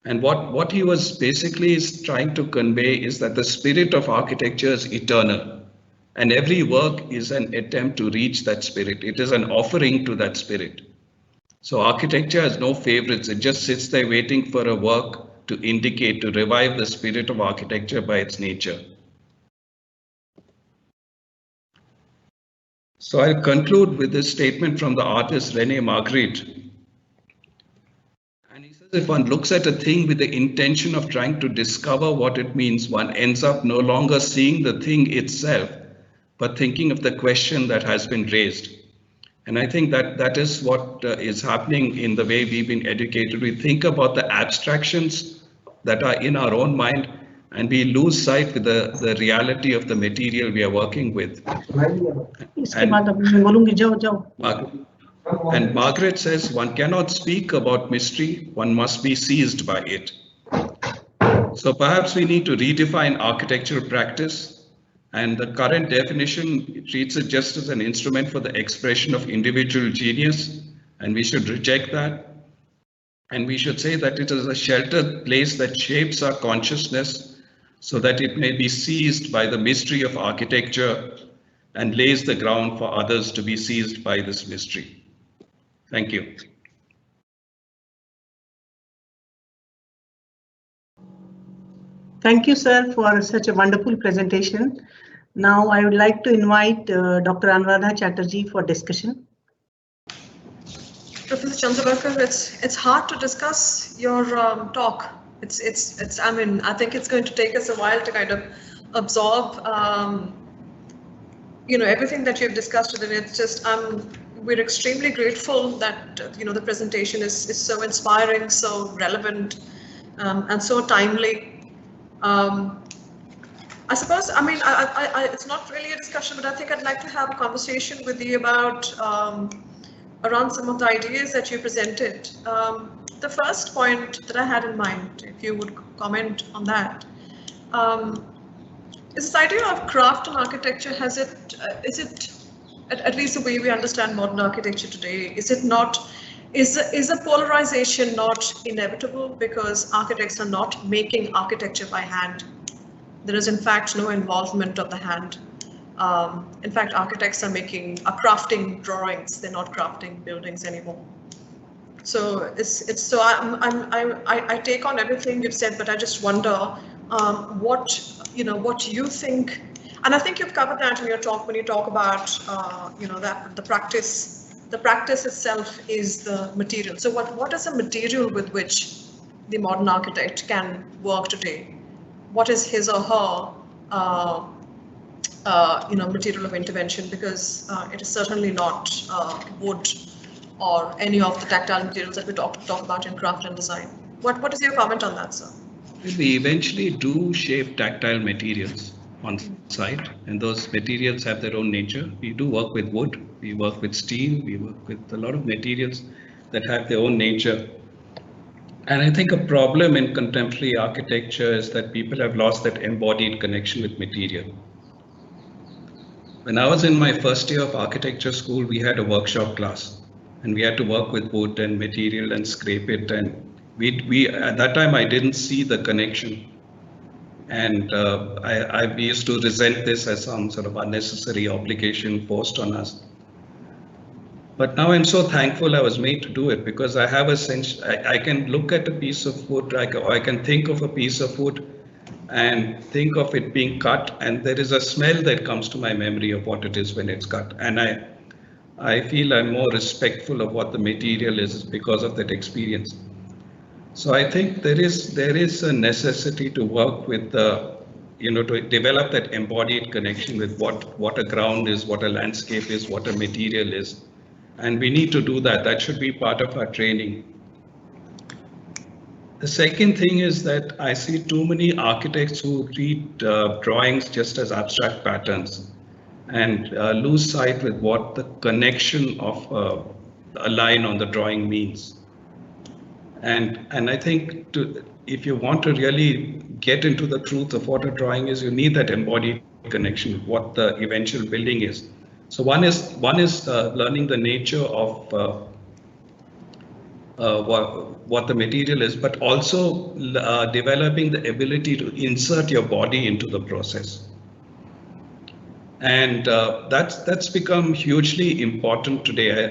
And what he was basically is trying to convey is that the spirit of architecture is eternal. And every work is an attempt to reach that spirit. It is an offering to that spirit. So architecture has no favorites. It just sits there waiting for a work to indicate, to revive the spirit of architecture by its nature. So I'll conclude with this statement from the artist René Magritte. And he says, if one looks at a thing with the intention of trying to discover what it means, one ends up no longer seeing the thing itself, but thinking of the question that has been raised. And I think that is what is happening in the way we've been educated. We think about the abstractions that are in our own mind, and we lose sight with the reality of the material we are working with. And Margaret says, one cannot speak about mystery, one must be seized by it. So perhaps we need to redefine architectural practice. And the current definition treats it just as an instrument for the expression of individual genius, and we should reject that. And we should say that it is a sheltered place that shapes our consciousness so that it may be seized by the mystery of architecture and lays the ground for others to be seized by this mystery. Thank you. Thank you, sir, for such a wonderful presentation. Now I would like to invite Dr. Anuradha Chatterjee for discussion. Professor Chandrabhaskar, it's hard to discuss your talk. I mean, I think it's going to take us a while to kind of absorb, everything that you've discussed today. It's just, we're extremely grateful that, the presentation is so inspiring, so relevant, and so timely. I suppose, I mean, it's not really a discussion, but I think I'd like to have a conversation with you about around some of the ideas that you presented. The first point that I had in mind, if you would comment on that, is this idea of craft and architecture. Is it, at least the way we understand modern architecture today, is a polarization not inevitable because architects are not making architecture by hand? There is in fact no involvement of the hand. In fact, architects are crafting drawings. They're not crafting buildings anymore. So I take on everything you've said, but I just wonder what you think. And I think you've covered that in your talk when you talk about that the practice itself is the material. So what is the material with which the modern architect can work today? What is his or her material of intervention? Because it is certainly not wood or any of the tactile materials that we talk about in craft and design. What is your comment on that, sir? We eventually do shape tactile materials on site, and those materials have their own nature. We do work with wood, we work with steel, we work with a lot of materials that have their own nature. And I think a problem in contemporary architecture is that people have lost that embodied connection with material. When I was in my first year of architecture school, we had a workshop class and we had to work with wood and material and scrape it. And we at that time, I didn't see the connection. And I used to resent this as some sort of unnecessary obligation forced on us. But now I'm so thankful I was made to do it because I have a sense, I can look at a piece of wood, I can think of a piece of wood and think of it being cut, and there is a smell that comes to my memory of what it is when it's cut. And I feel I'm more respectful of what the material is because of that experience. So I think there is a necessity to work with to develop that embodied connection with what a ground is, what a landscape is, what a material is. And we need to do that. That should be part of our training. The second thing is that I see too many architects who read drawings just as abstract patterns and lose sight with what the connection of a line on the drawing means. And I think if you want to really get into the truth of what a drawing is, you need that embodied connection with what the eventual building is. So one is learning the nature of what the material is, but also developing the ability to insert your body into the process. And that's become hugely important today.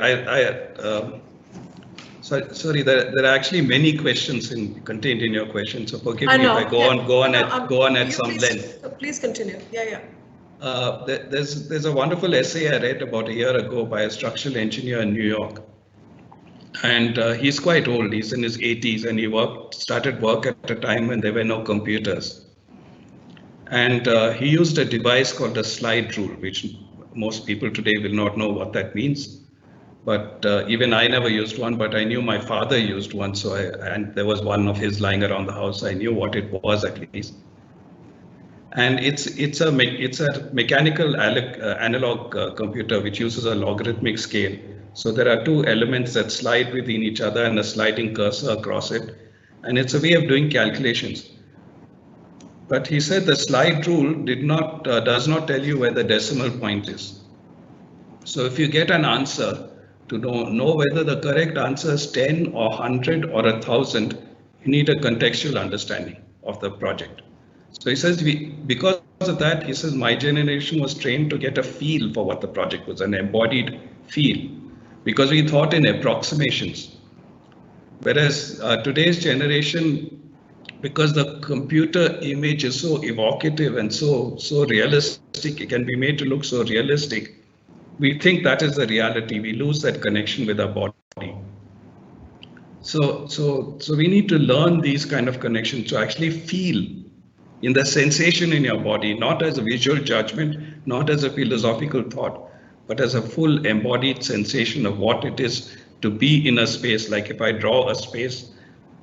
Sorry, there are actually many questions contained in your question, so forgive me if I go on at some length. Please continue. Yeah. There's a wonderful essay I read about a year ago by a structural engineer in New York. And he's quite old, he's in his 80s, and he started work at a time when there were no computers. And he used a device called a slide rule, which most people today will not know what that means. But even I never used one, but I knew my father used one. And there was one of his lying around the house. I knew what it was at least. And it's a mechanical analog computer which uses a logarithmic scale. So there are two elements that slide within each other and a sliding cursor across it. And it's a way of doing calculations. But he said the slide rule does not tell you where the decimal point is. So if you get an answer, to know whether the correct answer is 10 or 100 or 1,000, you need a contextual understanding of the project. So he says, because of that, he says, my generation was trained to get a feel for what the project was, an embodied feel, because we thought in approximations. Whereas today's generation because the computer image is so evocative and so realistic, it can be made to look so realistic. We think that is the reality. We lose that connection with our body. So we need to learn these kind of connections to actually feel in the sensation in your body, not as a visual judgment, not as a philosophical thought, but as a full embodied sensation of what it is to be in a space. Like if I draw a space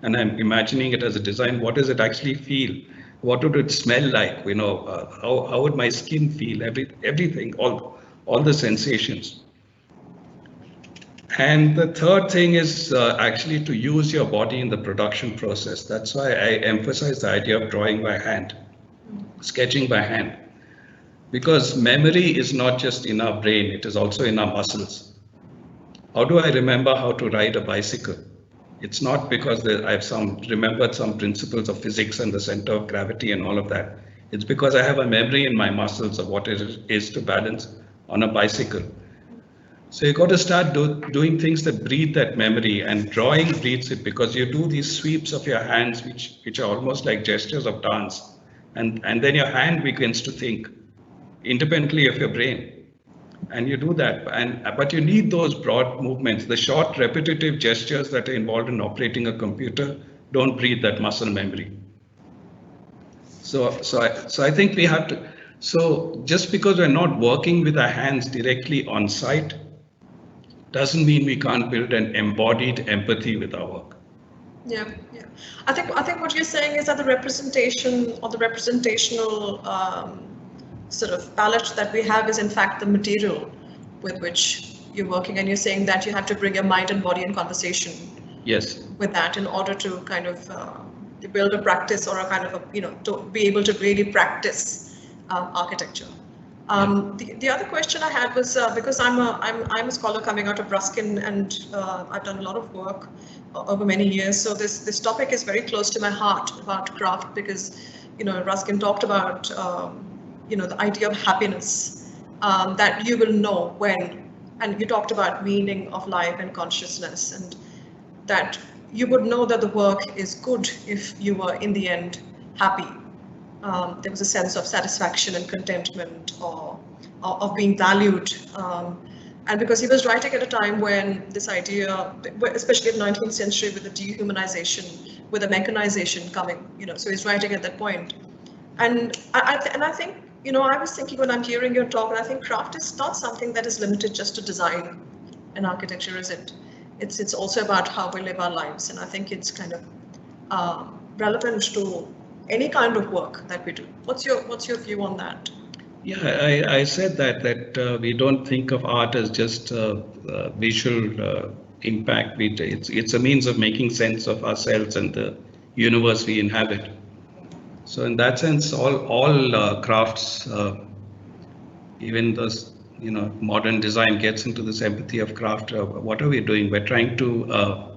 and I'm imagining it as a design, what does it actually feel? What would it smell like? You know, how would my skin feel? Everything, all the sensations. And the third thing is actually to use your body in the production process. That's why I emphasize the idea of drawing by hand, sketching by hand, because memory is not just in our brain, it is also in our muscles. How do I remember how to ride a bicycle? It's not because I've remembered some principles of physics and the center of gravity and all of that. It's because I have a memory in my muscles of what it is to balance on a bicycle. So you got to start doing things that breathe that memory, and drawing breathes it, because you do these sweeps of your hands, which are almost like gestures of dance, and then your hand begins to think independently of your brain, and you do that. But you need those broad movements. The short repetitive gestures that are involved in operating a computer don't breathe that muscle memory. So I think we have to. So just because we're not working with our hands directly on site doesn't mean we can't build an embodied empathy with our work. Yeah. I think what you're saying is that the representation or the representational sort of palette that we have is in fact the material with which you're working, and you're saying that you have to bring your mind and body in conversation. Yes. With that, in order to kind of build a practice or a kind of to be able to really practice architecture. The other question I had was because I'm a scholar coming out of Ruskin, and I've done a lot of work over many years. So this topic is very close to my heart about craft, because Ruskin talked about the idea of happiness, that you will know when, and you talked about meaning of life and consciousness, and that you would know that the work is good if you were in the end happy. There was a sense of satisfaction and contentment, or of being valued. And because he was writing at a time when this idea, especially in the 19th century, with the dehumanization, with the mechanization coming, so he's writing at that point. And I think, I was thinking when I'm hearing your talk, and I think craft is not something that is limited just to design and architecture, is it? It's also about how we live our lives, and I think it's kind of relevant to any kind of work that we do. What's your view on that? Yeah, I said that we don't think of art as just visual impact. It's a means of making sense of ourselves and the universe we inhabit. So in that sense, all crafts, even those modern design, gets into this empathy of craft. What are we doing? We're trying to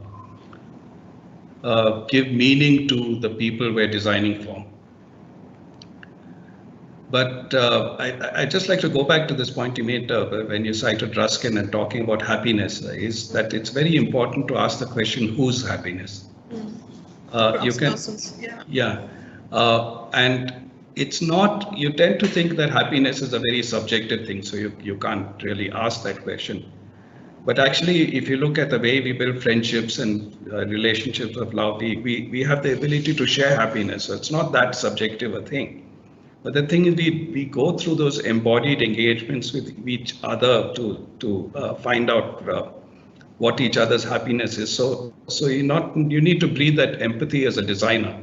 give meaning to the people we're designing for. But I'd just like to go back to this point you made when you cited Ruskin and talking about happiness, is that it's very important to ask the question, whose happiness? You can, and it's not, you tend to think that happiness is a very subjective thing, so you can't really ask that question. But actually, if you look at the way we build friendships and relationships of love, we have the ability to share happiness. So it's not that subjective a thing. But the thing is, we go through those embodied engagements with each other to find out what each other's happiness is. So you need to breathe that empathy as a designer.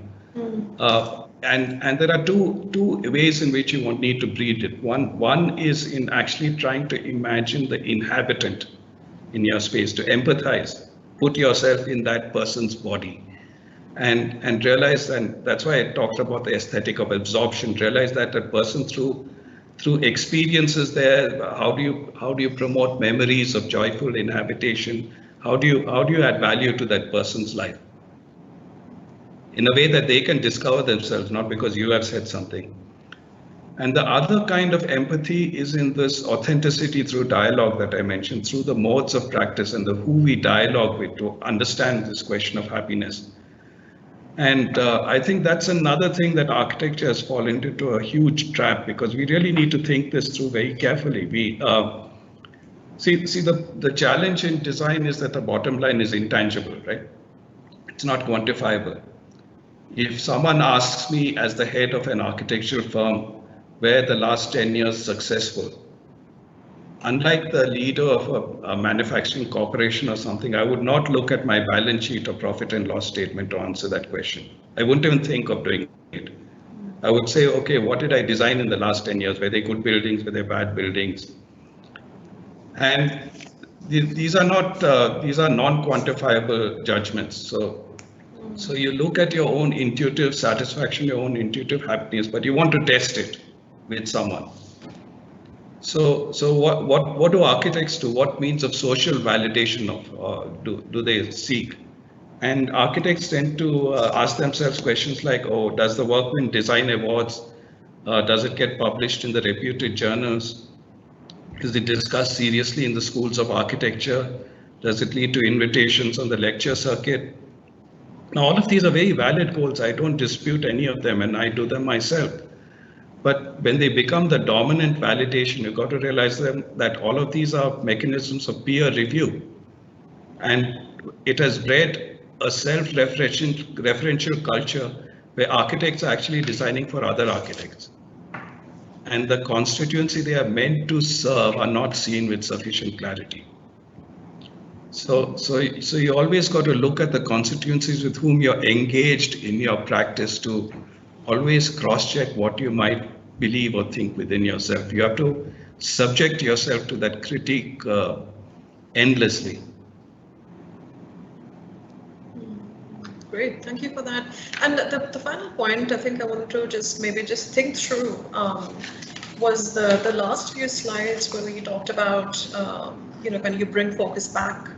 And there are two ways in which you won't need to breathe it. One is in actually trying to imagine the inhabitant in your space, to empathize, put yourself in that person's body, and realize, and that's why I talked about the aesthetic of absorption. Realize that a person through experiences there, how do you promote memories of joyful inhabitation? How do you add value to that person's life in a way that they can discover themselves, not because you have said something. And the other kind of empathy is in this authenticity through dialogue that I mentioned, through the modes of practice and who we dialogue with to understand this question of happiness. And I think that's another thing that architecture has fallen into a huge trap, because we really need to think this through very carefully. We see the challenge in design is that the bottom line is intangible, right? It's not quantifiable. If someone asks me as the head of an architectural firm, where the last 10 years successful, unlike the leader of a manufacturing corporation or something, I would not look at my balance sheet or profit and loss statement to answer that question. I wouldn't even think of doing it. I would say, okay, what did I design in the last 10 years? Were they good buildings? Were they bad buildings? And these are non-quantifiable judgments. So you look at your own intuitive satisfaction, your own intuitive happiness, but you want to test it with someone. So what do architects do? What means of social validation do they seek? And architects tend to ask themselves questions like, oh, does the work win design awards? Does it get published in the reputed journals? Is it discussed seriously in the schools of architecture? Does it lead to invitations on the lecture circuit? Now, all of these are very valid goals. I don't dispute any of them, and I do them myself. But when they become the dominant validation, you've got to realize that all of these are mechanisms of peer review. And it has bred a self-referential culture where architects are actually designing for other architects. And the constituency they are meant to serve are not seen with sufficient clarity. So you always got to look at the constituencies with whom you're engaged in your practice to always cross-check what you might believe or think within yourself. You have to subject yourself to that critique endlessly. Great, thank you for that. And the final point I think I wanted to just think through was the last few slides where you talked about, when you bring focus back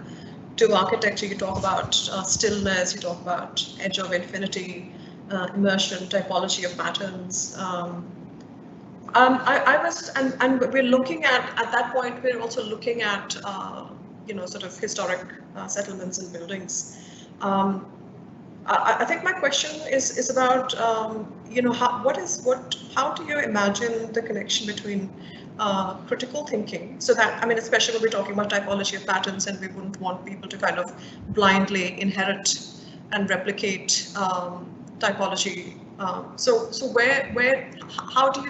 to architecture, you talk about stillness, you talk about edge of infinity, immersion, typology of patterns. And we're looking at that point, we're also looking at, sort of historic settlements and buildings. I think my question is about, how do you imagine the connection between critical thinking, so that, especially when we're talking about typology of patterns, and we wouldn't want people to kind of blindly inherit and replicate typology.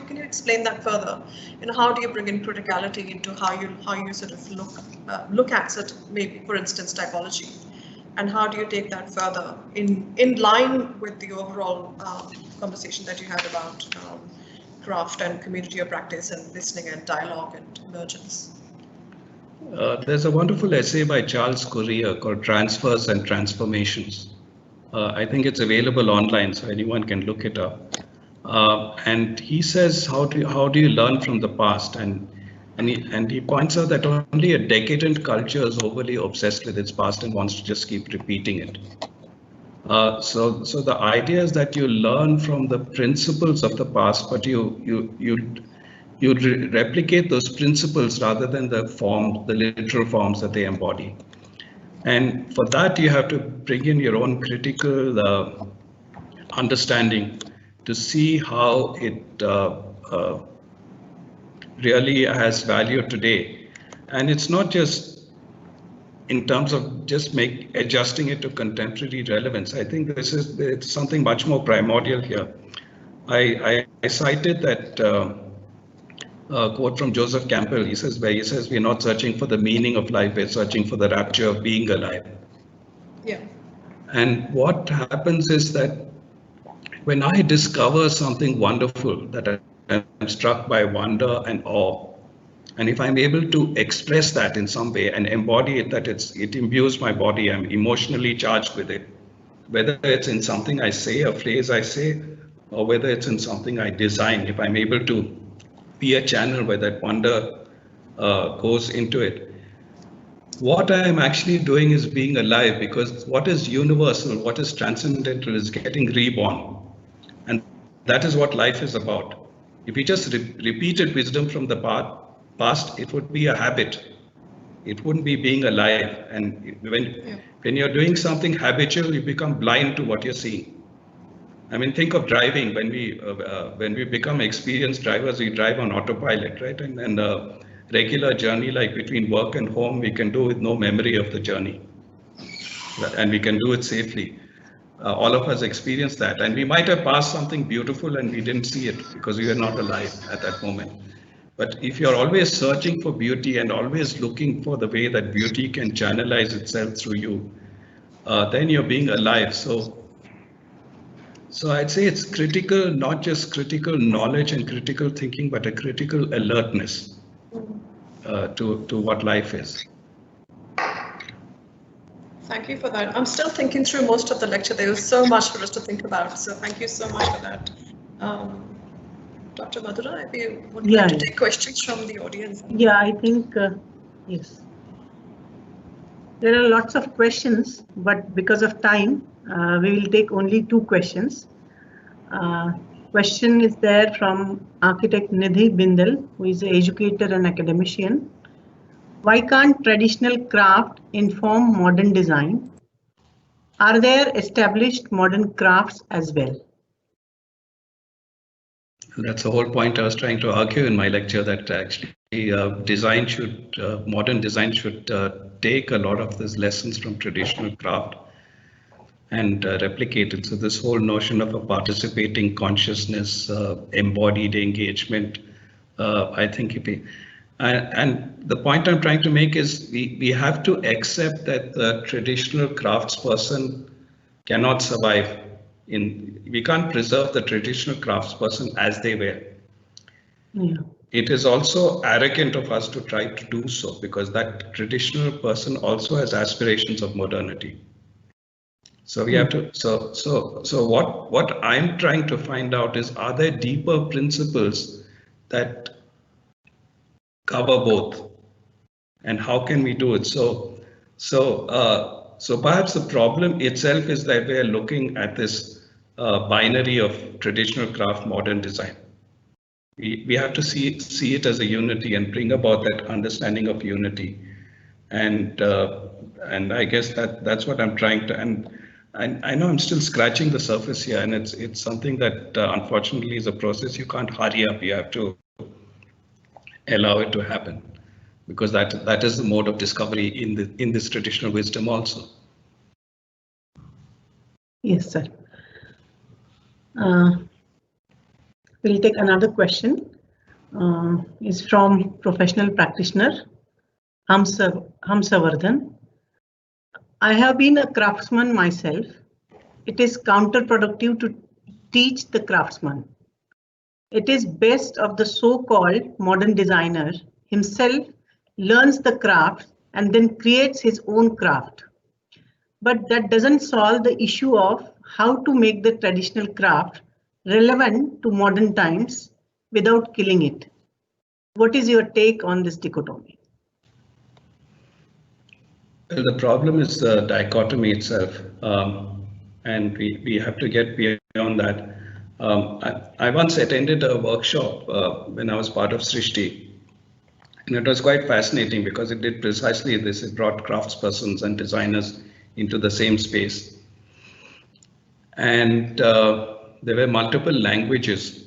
Can you explain that further? How do you bring in criticality into how you sort of look at certain, maybe for instance, typology? And how do you take that further in line with the overall conversation that you had about craft and community of practice and listening and dialogue and emergence? There's a wonderful essay by Charles Correa called Transfers and Transformations. I think it's available online, so anyone can look it up. And he says, how do you learn from the past? And he points out that only a decadent culture is overly obsessed with its past and wants to just keep repeating it. So the idea is that you learn from the principles of the past, but you replicate those principles rather than the literal forms that they embody. And for that, you have to bring in your own critical understanding to see how it really has value today. And it's not just in terms of just adjusting it to contemporary relevance. I think it's something much more primordial here. I cited that quote from Joseph Campbell. He says we're not searching for the meaning of life, we're searching for the rapture of being alive. Yeah. And what happens is that when I discover something wonderful, that I'm struck by wonder and awe, and if I'm able to express that in some way and embody it, that it imbues my body, I'm emotionally charged with it, whether it's in something I say, a phrase I say, or whether it's in something I design, if I'm able to be a channel where that wonder goes into it, what I am actually doing is being alive, because what is universal, what is transcendental is getting reborn. And that is what life is about. If we just repeated wisdom from the past, it would be a habit. It wouldn't be being alive. And when you're doing something habitual, you become blind to what you're seeing. I mean, think of driving. When we become experienced drivers, we drive on autopilot, right? And a regular journey like between work and home, we can do with no memory of the journey, and we can do it safely. All of us experience that, and we might have passed something beautiful and we didn't see it because we were not alive at that moment. But if you're always searching for beauty and always looking for the way that beauty can channelize itself through you, then you're being alive. So I'd say it's critical, not just critical knowledge and critical thinking, but a critical alertness to what life is. Thank you for that. I'm still thinking through most of the lecture. There was so much for us to think about. So thank you so much for that. Dr. Madhura, if you would like to take questions from the audience. Yeah, I think, yes. There are lots of questions, but because of time, we will take only 2 questions. Question is there from architect Nidhi Bindal, who is an educator and academician. Why can't traditional craft inform modern design? Are there established modern crafts as well? That's the whole point I was trying to argue in my lecture, that actually design should, modern design should take a lot of these lessons from traditional craft and replicate it. So this whole notion of a participating consciousness, embodied engagement, I think it be. And the point I'm trying to make is we have to accept that the traditional craftsperson cannot survive. We can't preserve the traditional craftsperson as they were. Yeah. It is also arrogant of us to try to do so, because that traditional person also has aspirations of modernity. So we have to, so what I'm trying to find out is, are there deeper principles that cover both, and how can we do it? So perhaps the problem itself is that we are looking at this binary of traditional craft, modern design. We have to see it as a unity and bring about that understanding of unity, and I guess that's what I'm trying to. And I know I'm still scratching the surface here, and it's something that unfortunately is a process you can't hurry up. You have to allow it to happen, because that is the mode of discovery in this traditional wisdom also. Yes, sir. We'll take another question. Is from professional practitioner Hamsavardhan. I have been a craftsman myself. It is counterproductive to teach the craftsman. It is best of the so-called modern designer himself learns the craft and then creates his own craft. But that doesn't solve the issue of how to make the traditional craft relevant to modern times without killing it. What is your take on this dichotomy? Well, the problem is the dichotomy itself, and we have to get beyond that. I once attended a workshop when I was part of Srishti, and it was quite fascinating because it did precisely this. It brought craftspersons and designers into the same space, and there were multiple languages.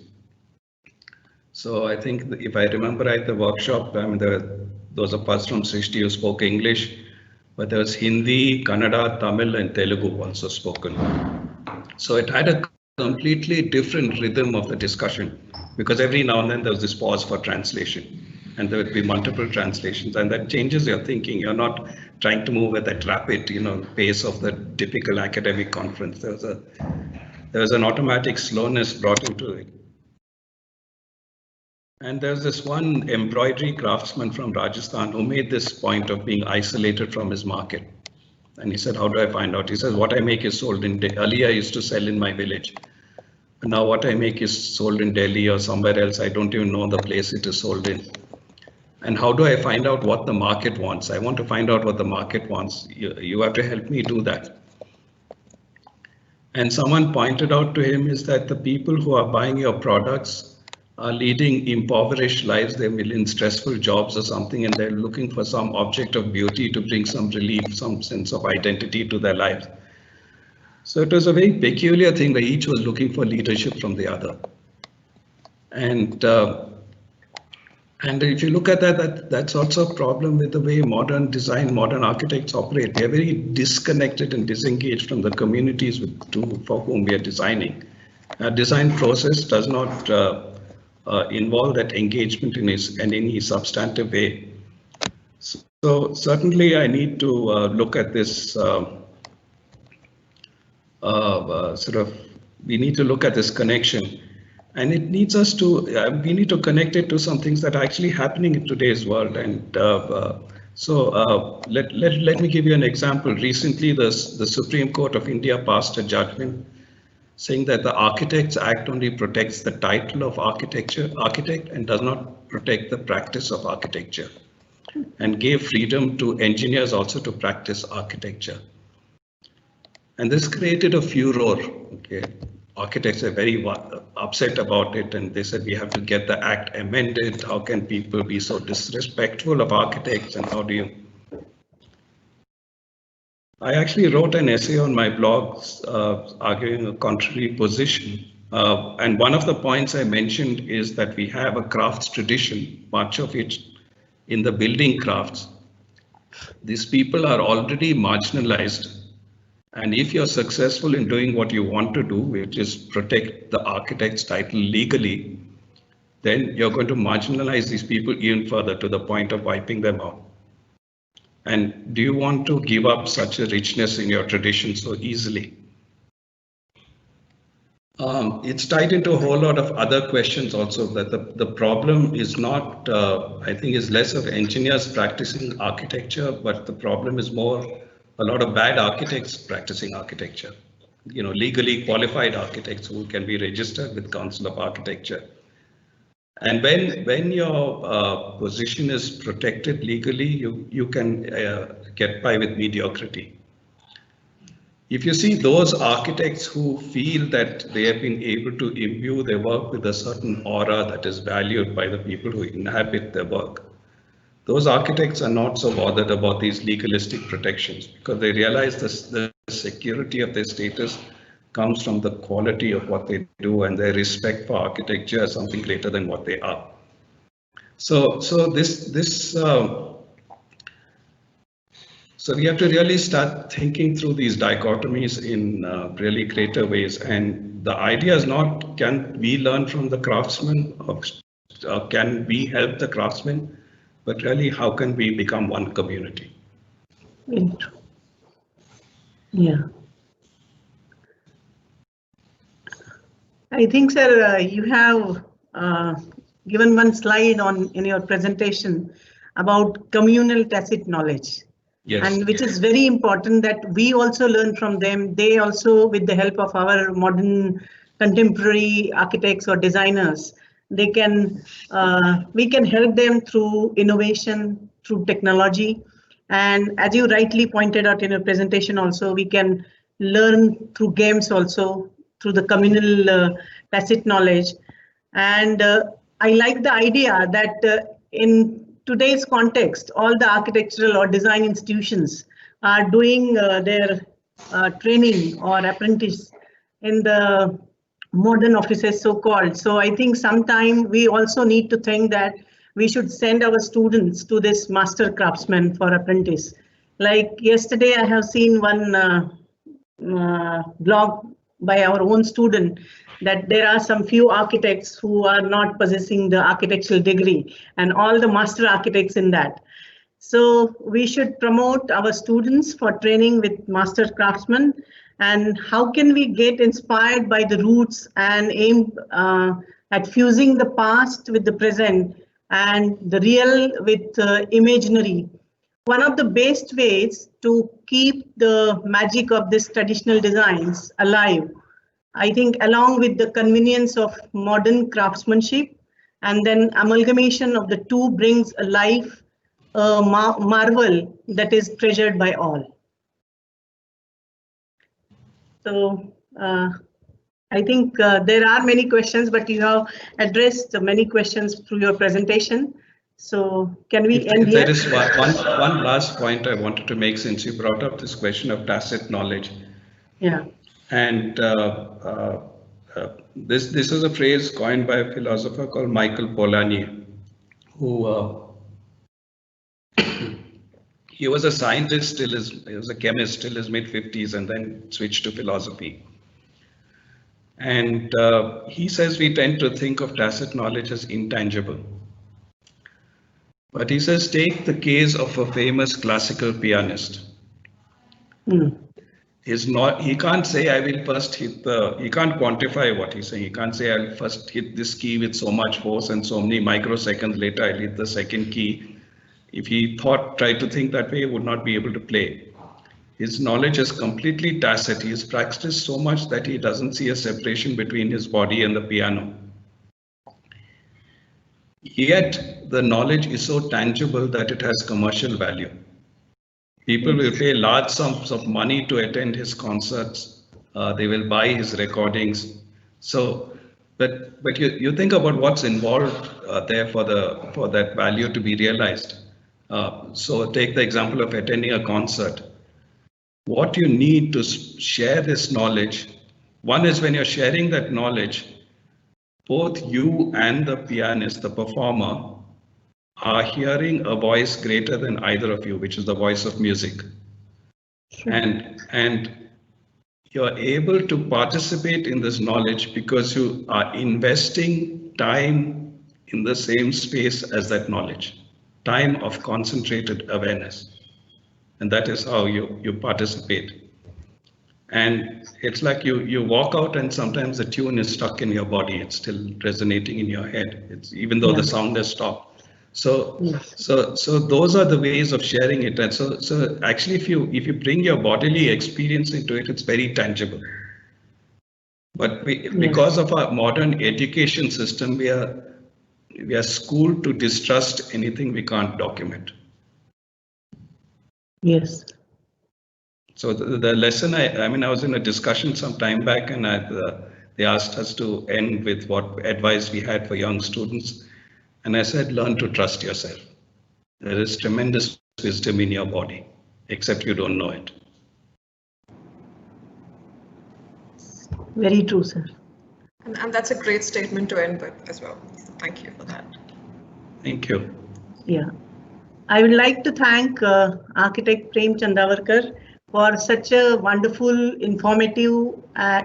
So I think if I remember right, the workshop, I mean, there were those of us from Srishti who spoke English, but there was Hindi, Kannada, Tamil, and Telugu also spoken. So it had a completely different rhythm of the discussion, because every now and then there was this pause for translation, and there would be multiple translations, and that changes your thinking. You're not trying to move at that rapid, pace of the typical academic conference. There was an automatic slowness brought into it. And there's this one embroidery craftsman from Rajasthan who made this point of being isolated from his market. And he said, how do I find out? He says, what I make is sold in Delhi. Earlier I used to sell in my village. And now what I make is sold in Delhi or somewhere else. I don't even know the place it is sold in. And how do I find out what the market wants? I want to find out what the market wants. You have to help me do that. And someone pointed out to him is that the people who are buying your products are leading impoverished lives. They're in stressful jobs or something, and they're looking for some object of beauty to bring some relief, some sense of identity to their lives. So it was a very peculiar thing where each was looking for leadership from the other. And if you look at that, that's also a problem with the way modern design, modern architects operate. They're very disconnected and disengaged from the communities for whom we are designing. Our design process does not involve that engagement in any substantive way. So certainly I need to look at this we need to look at this connection, and it needs us to, we need to connect it to some things that are actually happening in today's world. And let me give you an example. Recently, the Supreme Court of India passed a judgment saying that the Architects Act only protects the title of architect and does not protect the practice of architecture, and gave freedom to engineers also to practice architecture. And this created a furor. Okay, architects are very upset about it, and they said we have to get the act amended. How can people be so disrespectful of architects, and how do you? I actually wrote an essay on my blog arguing a contrary position. And one of the points I mentioned is that we have a crafts tradition, much of it in the building crafts. These people are already marginalized. And if you're successful in doing what you want to do, which is protect the architect's title legally, then you're going to marginalize these people even further to the point of wiping them out. And do you want to give up such a richness in your tradition so easily? It's tied into a whole lot of other questions also, that the problem is not, I think, is less of engineers practicing architecture, but the problem is more a lot of bad architects practicing architecture, legally qualified architects who can be registered with Council of Architecture. And when your position is protected legally, you can get by with mediocrity. If you see those architects who feel that they have been able to imbue their work with a certain aura that is valued by the people who inhabit their work, those architects are not so bothered about these legalistic protections, because they realize the security of their status comes from the quality of what they do, and their respect for architecture as something greater than what they are. So we have to really start thinking through these dichotomies in really greater ways. And the idea is not, can we learn from the craftsmen, or can we help the craftsmen? But really, how can we become one community? Yeah. I think, sir, you have given one slide in your presentation about communal tacit knowledge. Yes. And which is very important that we also learn from them. They also, with the help of our modern contemporary architects or designers, we can help them through innovation, through technology. And as you rightly pointed out in your presentation also, we can learn through games also, through the communal tacit knowledge. And I like the idea that in today's context, all the architectural or design institutions are doing their training or apprentice in the modern offices, so-called. So I think sometime we also need to think that we should send our students to this master craftsman for apprentice. Like yesterday, I have seen one blog by our own student that there are some few architects who are not possessing the architectural degree, and all the master architects in that. So we should promote our students for training with master craftsmen. And how can we get inspired by the roots and aim at fusing the past with the present and the real with imaginary? One of the best ways to keep the magic of this traditional designs alive, I think, along with the convenience of modern craftsmanship, and then amalgamation of the two brings alive a marvel that is treasured by all. So I think there are many questions, but you have addressed many questions through your presentation. So can we end here? There is one last point I wanted to make, since you brought up this question of tacit knowledge. Yeah. And this is a phrase coined by a philosopher called Michael Polanyi, who he was a scientist till he was a chemist till his mid-50s, and then switched to philosophy. And he says we tend to think of tacit knowledge as intangible. But he says, take the case of a famous classical pianist. He can't say I will first hit he can't quantify what he's saying. He can't say I'll first hit this key with so much force and so many microseconds later I'll hit the second key. If he tried to think that way, he would not be able to play. His knowledge is completely tacit. He has practiced so much that he doesn't see a separation between his body and the piano. Yet the knowledge is so tangible that it has commercial value. People will pay large sums of money to attend his concerts. They will buy his recordings. So, but you think about what's involved there for that value to be realized. So take the example of attending a concert. What you need to share this knowledge, one is when you're sharing that knowledge, both you and the pianist, the performer, are hearing a voice greater than either of you, which is the voice of music. Sure. And you're able to participate in this knowledge because you are investing time in the same space as that knowledge, time of concentrated awareness. And that is how you participate. And it's like you walk out and sometimes the tune is stuck in your body. It's still resonating in your head. It's even though the sound has stopped. So those are the ways of sharing it. And so actually, if you bring your bodily experience into it, it's very tangible. But because of our modern education system, we are schooled to distrust anything we can't document. Yes. So the lesson, I was in a discussion some time back, and they asked us to end with what advice we had for young students. And I said, learn to trust yourself. There is tremendous wisdom in your body, except you don't know it. Very true, sir. And that's a great statement to end with as well. So thank you for that. Thank you. Yeah. I would like to thank architect Prem Chandavarkar for such a wonderful, informative,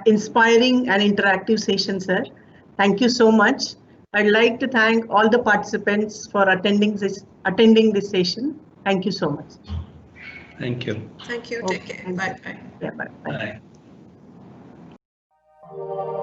inspiring and interactive session, sir. Thank you so much. I'd like to thank all the participants for attending this session. Thank you so much. Thank you. Thank you. Take care. Bye. Yeah, bye. Bye.